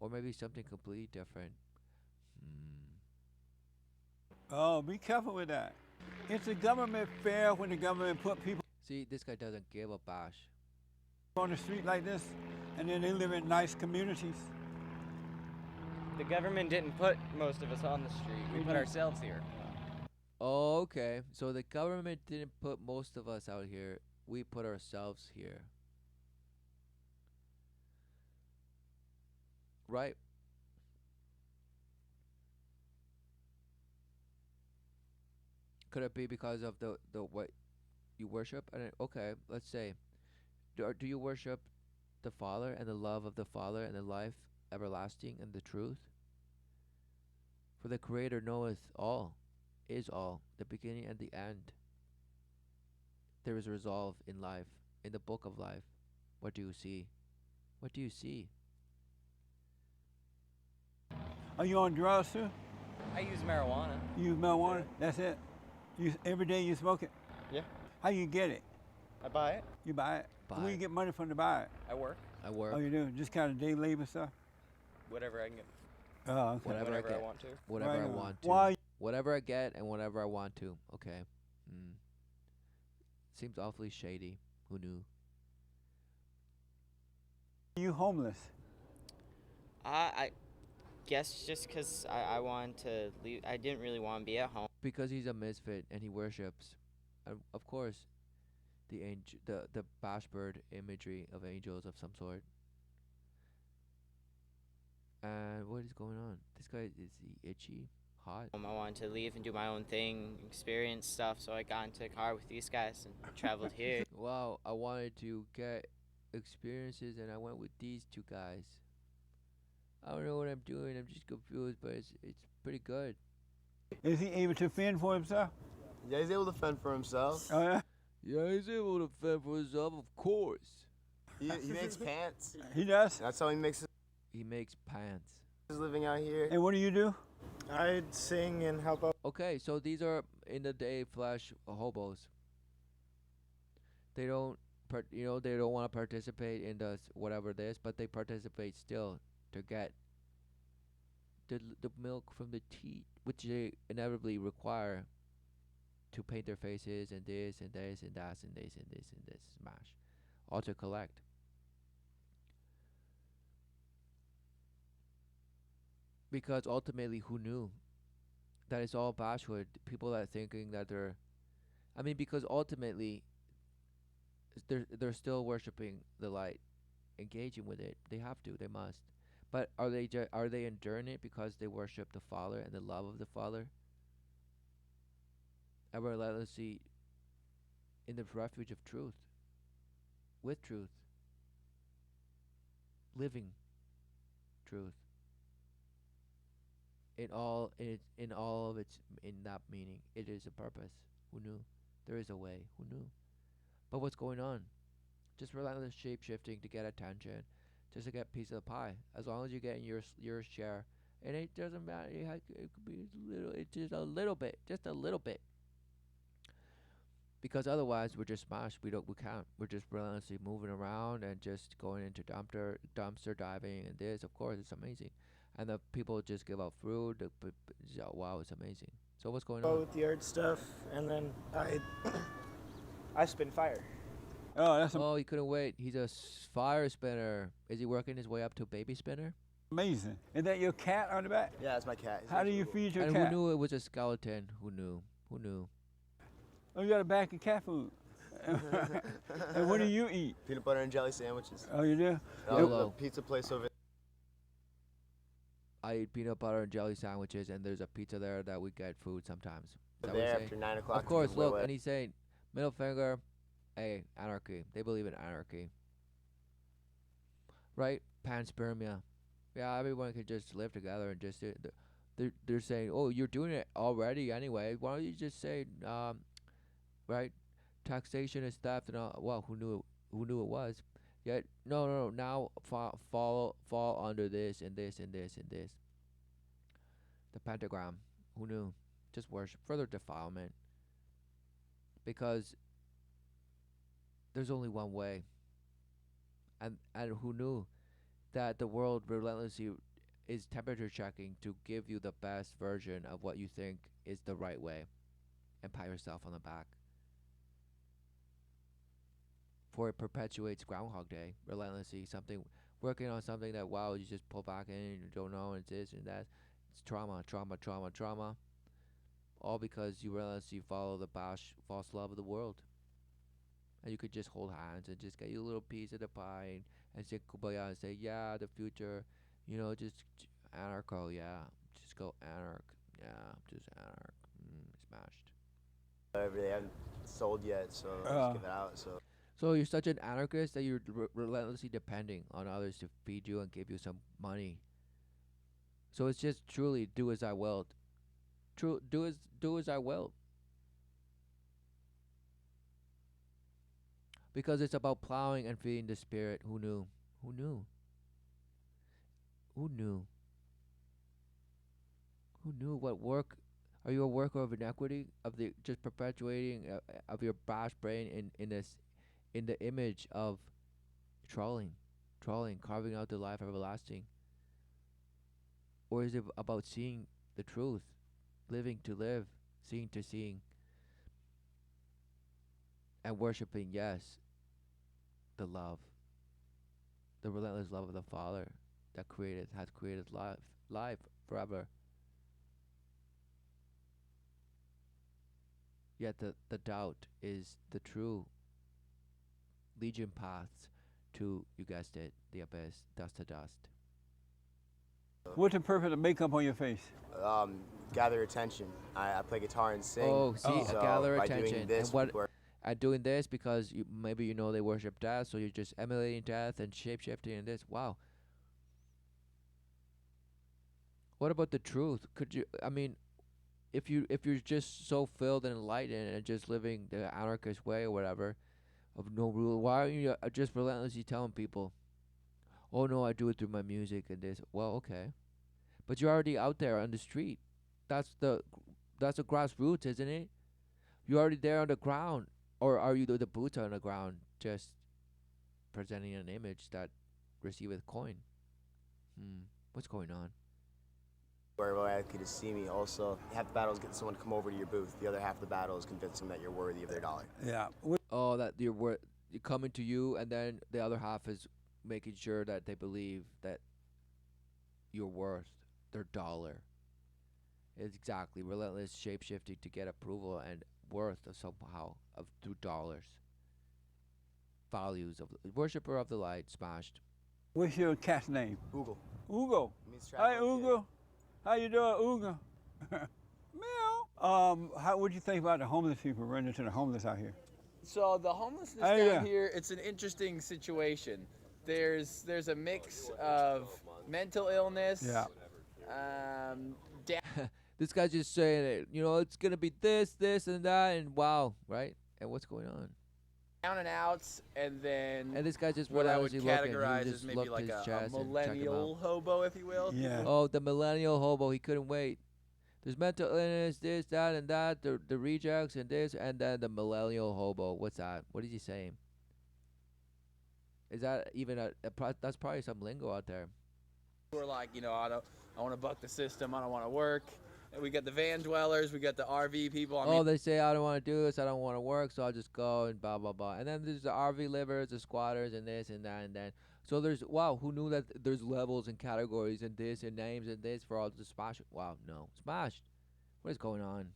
Or maybe something completely different. Oh, be careful with that. It's a government fair when the government put people See, this guy doesn't give a bash. on the street like this, and then they live in nice communities. The government didn't put most of us on the street. We put ourselves here. Oh, okay. So the government didn't put most of us out here. We put ourselves here. Right? Could it be because of the what you worship? And okay, let's say, do you worship the Father and the love of the Father and the life everlasting and the truth? For the Creator knoweth all, is all, the beginning and the end. There is resolve in life, in the book of life. What do you see? What do you see? Are you on drugs too? I use marijuana. You use marijuana? That's it? You every day you smoke it? Yeah. How you get it? I buy it. You buy it? Buy Where it. you get money from to buy it? I work. I work. Oh, you do? Just kind of day labor stuff? Whatever I can get. Oh, okay. Whatever I Whatever I get. want to. Whatever Right I on. want to. Why? Whatever I get and whatever I want to. Okay. Seems awfully shady. Who knew? You homeless? I guess just because I wanted to leave, I didn't really want to be at home. Because he's a misfit and he worships, of course, the bashbird imagery of angels of some sort. And what is going on? This guy, is he itchy? Hot? I wanted to leave and do my own thing, experience stuff, so I got into a car with these guys and traveled here. Wow, I wanted to get experiences and I went with these two guys. I don't know what I'm doing. I'm just confused, but it's pretty good. Is he able to fend for himself? Yeah, he's able to fend for himself. Oh yeah. Yeah, he's able to fend for himself, of course. He makes pants. He does. That's how he makes He makes pants. his living out here. And what do you do? I sing and help out. Okay, so these are in the day flesh hobos. They don't, they don't want to participate in whatever this, but they participate still to get the milk from the teat, which they inevitably require to paint their faces and this and this and that and this and this and this smash, all to collect. Because ultimately, who knew that it's all bashwood? People that thinking that they're, I mean, because ultimately, they're still worshiping the light, engaging with it. They have to. They must. But are they enduring it because they worship the Father and the love of the Father? And relentlessly in the refuge of truth, with truth, living truth. In all of its in that meaning, it is a purpose. Who knew? There is a way. Who knew? But what's going on? Just relentless shape shifting to get attention, just to get a piece of the pie. As long as you get in your share, and it doesn't matter. It could be little. It's just a little bit, Because otherwise, we're just smashed. We can't. We're just relentlessly moving around and just going into dumpster diving and this. Of course, it's amazing. And the people just give out fruit. Wow, it's amazing. So what's going on? With the art stuff, and then I spin fire. Oh, that's Oh, he couldn't wait. He's a fire spinner. Is he working his way up to baby spinner? amazing. Is that your cat on the back? Yeah, that's my cat. His How do name's you Ruleth. feed your And cat? who knew it was a skeleton? Who knew? Who knew? Oh, you got a bag of cat food. And what do you eat? Peanut butter and jelly sandwiches. Oh, you do? YOLO. The pizza place over I eat peanut butter and jelly sandwiches, and there's a pizza there that we get food sometimes. Is that what there you're saying? after 9 o'clock. Of course, look, and he's saying, middle finger, hey, anarchy. They believe in anarchy. Right? Panspermia. Yeah, everyone can just live together and just do it. They're saying, oh, you're doing it already anyway. Why don't you just say, right? Taxation is theft and all. Well, who knew it was? Yet, no. Now fall under this and this and this and this. The pentagram. Who knew? Just worship. Further defilement. Because there's only one way. And who knew that the world relentlessly is temperature checking to give you the best version of what you think is the right way, and pat yourself on the back. For it perpetuates Groundhog Day relentlessly. Working on something that wow, you just pull back in and you don't know, and it's this and that. It's trauma. All because you relentlessly follow the false love of the world. And you could just hold hands and just get you a little piece of the pie and say kumbaya and say, yeah, the future, just anarcho, yeah. Just go anarch. Yeah, just anarch. Smashed. They haven't sold yet, so let's give it out. So you're such an anarchist that you're relentlessly depending on others to feed you and give you some money. So it's just truly do as I willed. Do as I will. Because it's about plowing and feeding the spirit. Who knew? Who knew? Who knew? Who knew what work? Are you a worker of inequity, of the just perpetuating of your bash brain in the image of trolling, carving out the life everlasting? Or is it about seeing the truth, living to live, seeing to seeing, and worshiping, yes, the love, the relentless love of the Father that has created life forever. Yet the doubt is the true legion paths to, you guessed it, the abyss, dust to dust. What's the purpose of makeup on your face? Gather attention. I play guitar and sing. Oh, see, So gather by attention. doing this, And what people are- and doing this because maybe they worship death, so you're just emulating death and shape shifting and this. Wow. What about the truth? Could you? I mean, if you're just so filled and enlightened and just living the anarchist way or whatever, of no rule, why are you just relentlessly telling people, "Oh no, I do it through my music and this"? Well, okay, but you're already out there on the street. That's the grassroots, isn't it? You're already there on the ground, or are you the boots on the ground, just presenting an image that receiveth coin? What's going on? where likely to see me. Also, half the battle is getting someone to come over to your booth. The other half of the battle is convincing them that you're worthy of their dollar. Yeah. Oh, that you're coming to you, and then the other half is making sure that they believe that you're worth their dollar. It's exactly relentless shape shifting to get approval and worth of somehow of through dollars. Values of worshipper of the light smashed. What's your cat's name? Oogle. Ugo. It means Hi, traveling kid. Ugo. How you doing, Ugo? Meow. What'd you think about the homeless people running into the homeless out here? So the homelessness Oh, down yeah. here, it's an interesting situation. There's a mix of mental illness. Yeah. This guy's just saying it. It's gonna be this, and that, and wow, right? And what's going on? Down and outs, and then And this guy just what I would relentlessly looking. He categorize just as maybe looked like his a chest and checked him millennial out. hobo, if you will. Yeah. Oh, the millennial hobo. He couldn't wait. There's mental illness, this, that, and that. The rejects and this, and then the millennial hobo. What's that? What is he saying? Is that even that's probably some lingo out there. We're like, I want to buck the system. I don't want to work. And we got the van dwellers. We got the RV people. I mean, They say I don't want to do this. I don't want to work, so I'll just go and blah blah blah. And then there's the RV livers, the squatters, and this and that and then. So there's who knew that there's levels and categories and this and names and this for all the smash. Wow, no, smashed. What is going on?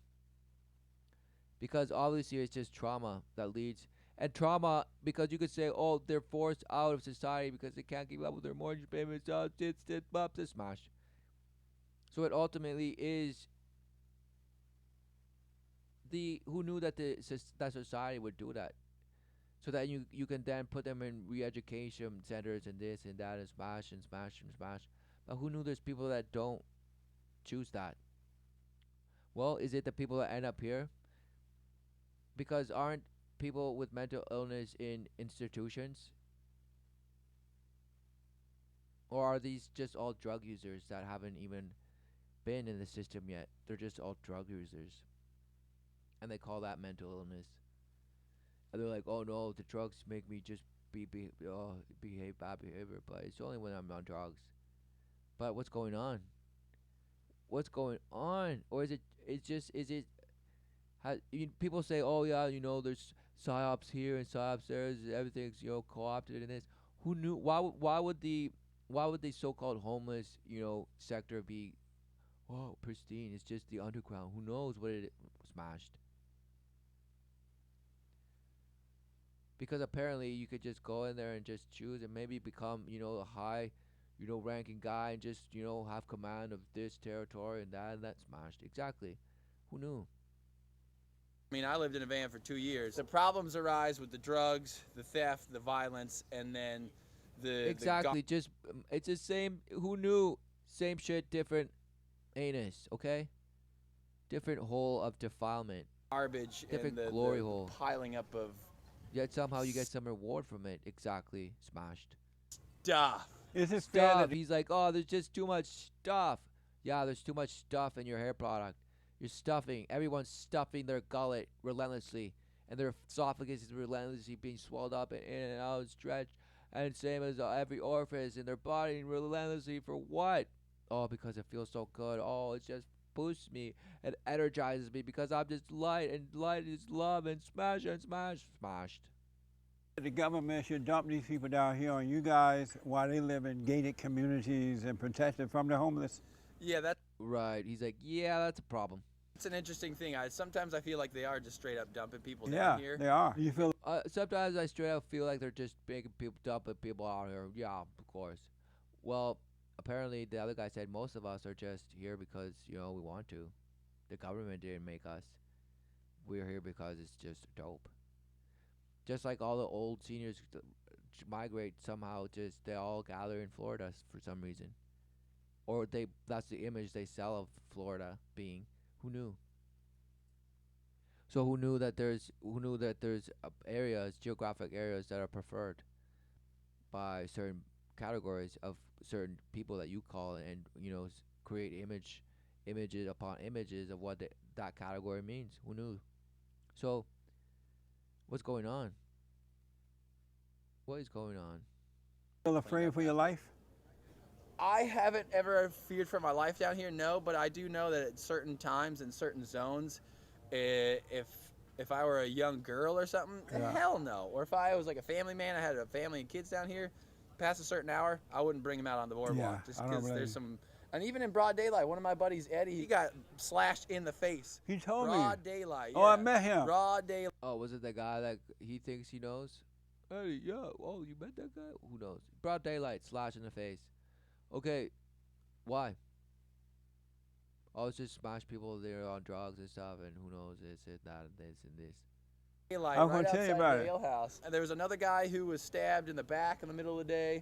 Because obviously it's just trauma that leads, and trauma because you could say, oh, they're forced out of society because they can't keep up with their mortgage payments. It's smashed. So it ultimately is who knew that that society would do that, so that you can then put them in re-education centers and this and that and smash and smash and smash. But who knew there's people that don't choose that? Well, is it the people that end up here? Because aren't people with mental illness in institutions? Or are these just all drug users that haven't even been in the system yet? They're just all drug users. And they call that mental illness. And they're like, oh no, the drugs make me just behave bad behavior, but it's only when I'm on drugs. But what's going on? What's going on? Or is it people say, oh yeah, there's psyops here and psyops there, everything's co-opted in this. Who knew? Why would the so-called homeless sector be pristine? It's just the underground. Who knows what it smashed? Because apparently you could just go in there and just choose and maybe become a high ranking guy and just have command of this territory and that smashed. Exactly. Who knew? I mean, I lived in a van for 2 years. The problems arise with the drugs, the theft, the violence, and then exactly. It's the same. Who knew? Same shit, different anus. Okay. Different hole of defilement. Garbage Different and glory the hole. piling up of Yet somehow you get some reward from it. Exactly. Smashed. stuff. Is it fair Stuff. that He's like, oh, there's just too much stuff. Yeah, there's too much stuff in your hair product. You're stuffing. Everyone's stuffing their gullet relentlessly, and their esophagus is relentlessly being swelled up and in and out, stretched, and same as every orifice in their body, relentlessly for what? Oh, because it feels so good. Oh, it's just boosts me, it energizes me because I'm just light, and light is love, and smashed. The government should dump these people down here on you guys while they live in gated communities and protected from the homeless. Yeah, that's Right. He's like, yeah, that's a problem. an interesting thing. Sometimes I feel like they are just straight up dumping people Yeah, down here. they are. You feel Sometimes I straight up feel like they're just making people dumping people out here. Yeah, of course. Well, apparently the other guy said most of us are just here because we want to. The government didn't make us. We're here because it's just dope. Just like all the old seniors migrate somehow, just they all gather in Florida for some reason, or that's the image they sell of Florida being. Who knew? So who knew that there's areas, geographic areas that are preferred by certain categories of certain people that you call, and create images upon images of what that category means. Who knew? So what's going on? What is going on? feel afraid for your life? I haven't ever feared for my life down here, no, but I do know that at certain times in certain zones, if I were a young girl or something, hell no. Or if I was like a family man, I had a family and kids down here, past a certain hour, I wouldn't bring them out on the boardwalk just because there's some. And even in broad daylight, one of my buddies, Eddie, he got slashed in the face. He told me. Broad daylight. Oh, I met him. Broad daylight. Oh, was it the guy that he thinks he knows? Hey, yeah. Oh, you met that guy? Who knows? Broad daylight, slash in the face. Okay, why? Oh, it's just smash people there on drugs and stuff, and who knows this and that and this and this. Daylight, I'm right gonna tell you outside about the it. ale house. And there was another guy who was stabbed in the back in the middle of the day.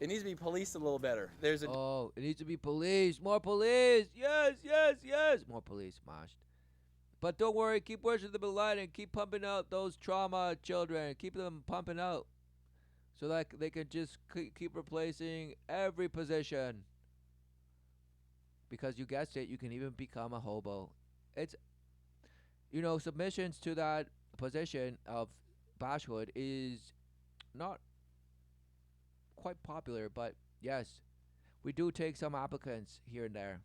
It needs to be policed a little better. There's a Oh, it needs to be police. More police. Yes, yes, yes. More police, smashed. But don't worry, keep worshiping the light and keep pumping out those trauma children. Keep them pumping out so that they can just keep replacing every position. Because you guessed it, you can even become a hobo. It's, submissions to that position of bashhood is not quite popular, but yes, we do take some applicants here and there.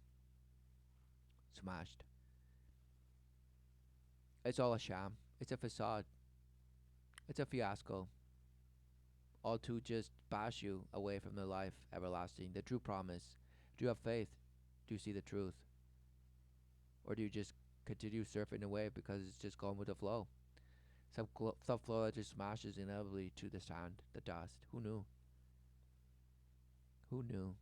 Smashed. It's all a sham. It's a facade. It's a fiasco. All to just bash you away from the life everlasting, the true promise. Do you have faith? Do you see the truth? Or do you just continue surfing the wave because it's just going with the flow? Some flow that just smashes inevitably to the sand, the dust. Who knew? Who knew?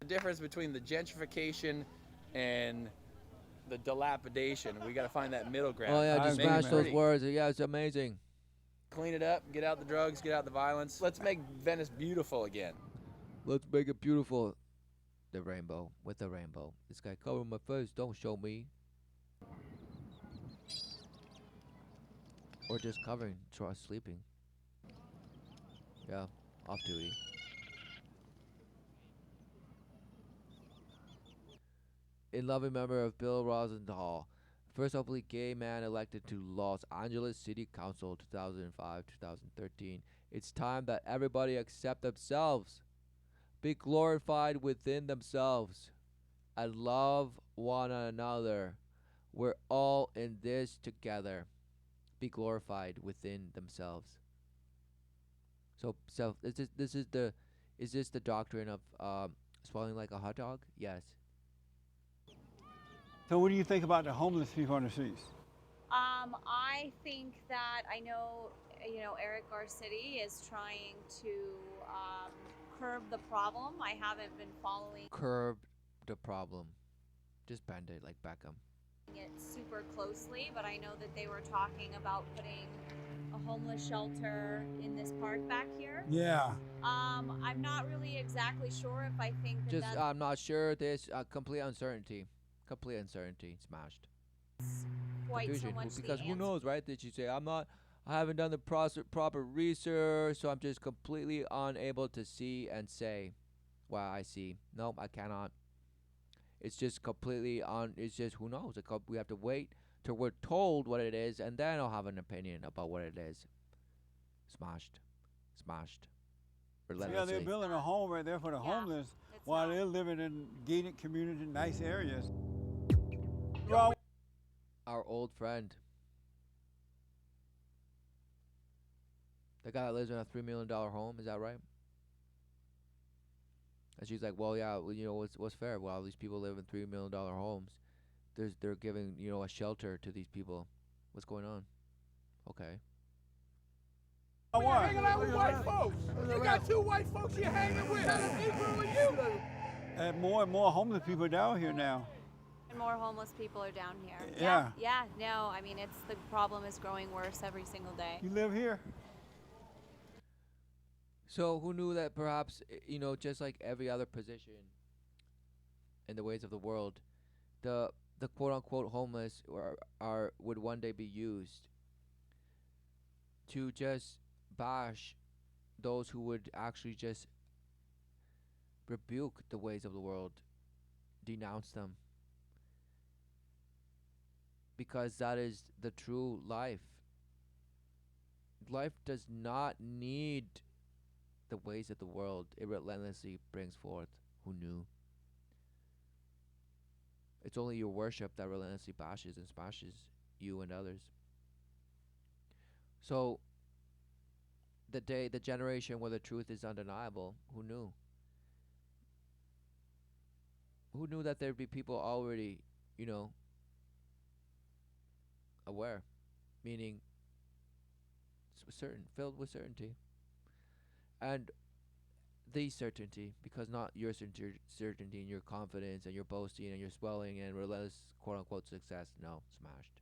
The difference between the gentrification and the dilapidation. We got to find that middle ground. Oh yeah, just agree, smash man. those words. Yeah, it's amazing. Clean it up, get out the drugs, get out the violence. Let's make Venice beautiful again. Let's make it beautiful. The rainbow with the rainbow. This guy covering my face. Don't show me. Or just covering, sleeping. Yeah, off duty. In loving memory of Bill Rosenthal, first openly gay man elected to Los Angeles City Council 2005-2013. It's time that everybody accept themselves, be glorified within themselves, and love one another. We're all in this together. Be glorified within themselves. So is this the doctrine of swallowing like a hot dog? Yes. So what do you think about the homeless people on the streets? I think that I know, Eric Garcetti is trying to curb the problem. I haven't been following Curb the problem. Just bend it like Beckham. it super closely, but I know that they were talking about putting a homeless shelter in this park back here. Yeah. I'm not really exactly sure if I think that Just that's I'm not sure. There's complete uncertainty. Complete uncertainty. Smashed. quite so Confusion. much Because the who answer. knows, right? Did you say I haven't done the proper research, so I'm just completely unable to see and say what I see. Nope, I cannot. It's just completely it's just who knows. We have to wait till we're told what it is, and then I'll have an opinion about what it is. Smashed. Yeah, Relentlessly. they're building a home right there for the homeless It's while not. they're living in gated community, nice areas. wrong. Our old friend, the guy that lives in a $3 million home, is that right? And she's like, well, yeah, well, what's fair? Well, these people live in $3 million homes. They're giving a shelter to these people. What's going on? Okay. You're hanging out with white folks. You got two white folks you're hanging with. Negro and you. And more homeless people down here now. And more homeless people are down here. Yeah. Yeah. No, I mean, the problem is growing worse every single day. You live here? So who knew that perhaps, just like every other position in the ways of the world, the quote unquote homeless would one day be used to just bash those who would actually just rebuke the ways of the world, denounce them, because that is the true life. Life does not need the ways of the world. It relentlessly brings forth. Who knew? It's only your worship that relentlessly bashes and smashes you and others. So the generation where the truth is undeniable, who knew? Who knew that there'd be people already, aware, meaning certain, filled with certainty. And the certainty, because not your certainty and your confidence and your boasting and your swelling and relentless quote unquote success, no, smashed.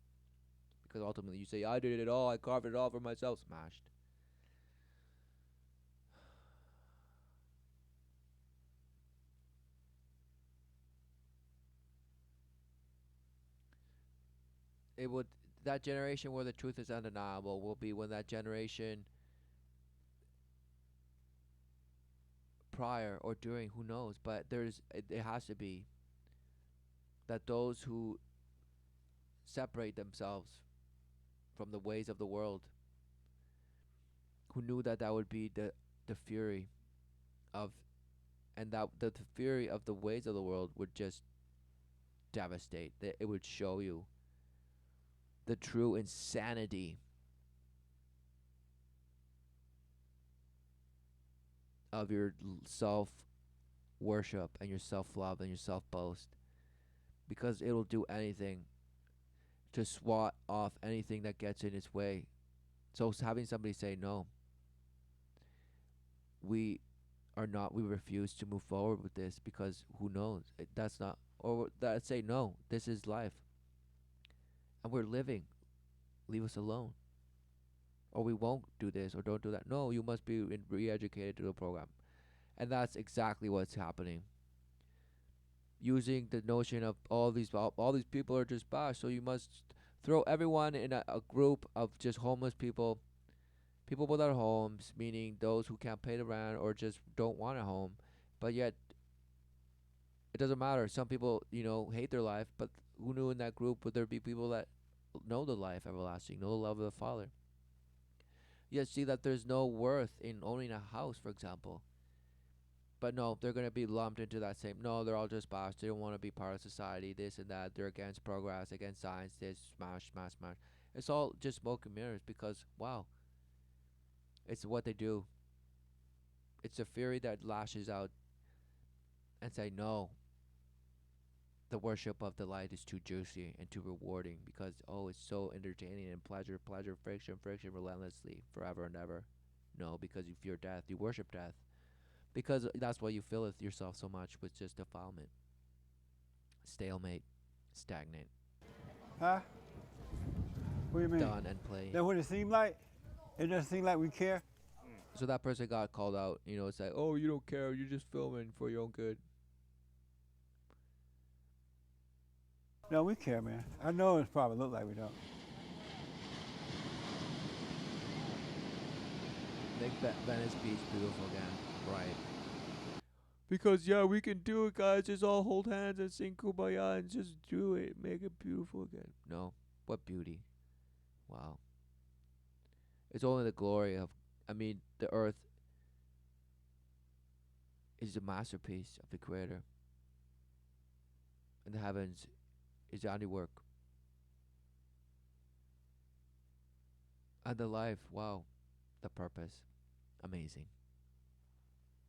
Because ultimately you say, I did it all, I carved it all for myself, smashed. That generation where the truth is undeniable will be when that generation prior or during, who knows, but it has to be that those who separate themselves from the ways of the world, who knew that would be the fury of, and that the fury of the ways of the world would just devastate. That it would show you the true insanity of your self worship and your self love and your self boast, because it'll do anything to swat off anything that gets in its way. So having somebody say, no, we refuse to move forward with this because who knows, that's not, or that say, no, this is life and we're living, leave us alone, or we won't do this or don't do that. No, you must be re-educated to the program. And that's exactly what's happening, using the notion of all these people are just bashed, so you must throw everyone in a group of just homeless people without homes, meaning those who can't pay the rent or just don't want a home. But yet it doesn't matter, some people hate their life, but who knew in that group would there be people that know the life everlasting, know the love of the Father, yet see that there's no worth in owning a house, for example. But no, they're going to be lumped into that same, no, they're all just bashed, they don't want to be part of society, this and that, they're against progress, against science, this, smash. It's all just smoke and mirrors, because, wow, it's what they do. It's a fury that lashes out and say, no, the worship of the light is too juicy and too rewarding, because, oh, it's so entertaining and pleasure, friction, relentlessly, forever and ever. No, because you fear death, you worship death. Because that's why you filleth yourself so much with just defilement, stalemate, stagnant. Huh? What do you mean? Done and played. That's what it seemed like? It doesn't seem like we care? So that person got called out, it's like, oh, you don't care, you're just filming for your own good. No, we care, man. I know it's probably look like we don't. Make Venice Beach beautiful again. Right. Because, yeah, we can do it, guys. Just all hold hands and sing Kumbaya and just do it. Make it beautiful again. No. What beauty. Wow. It's only the glory of, the earth is a masterpiece of the Creator. And the heavens is your handiwork. And the life, wow, the purpose, amazing.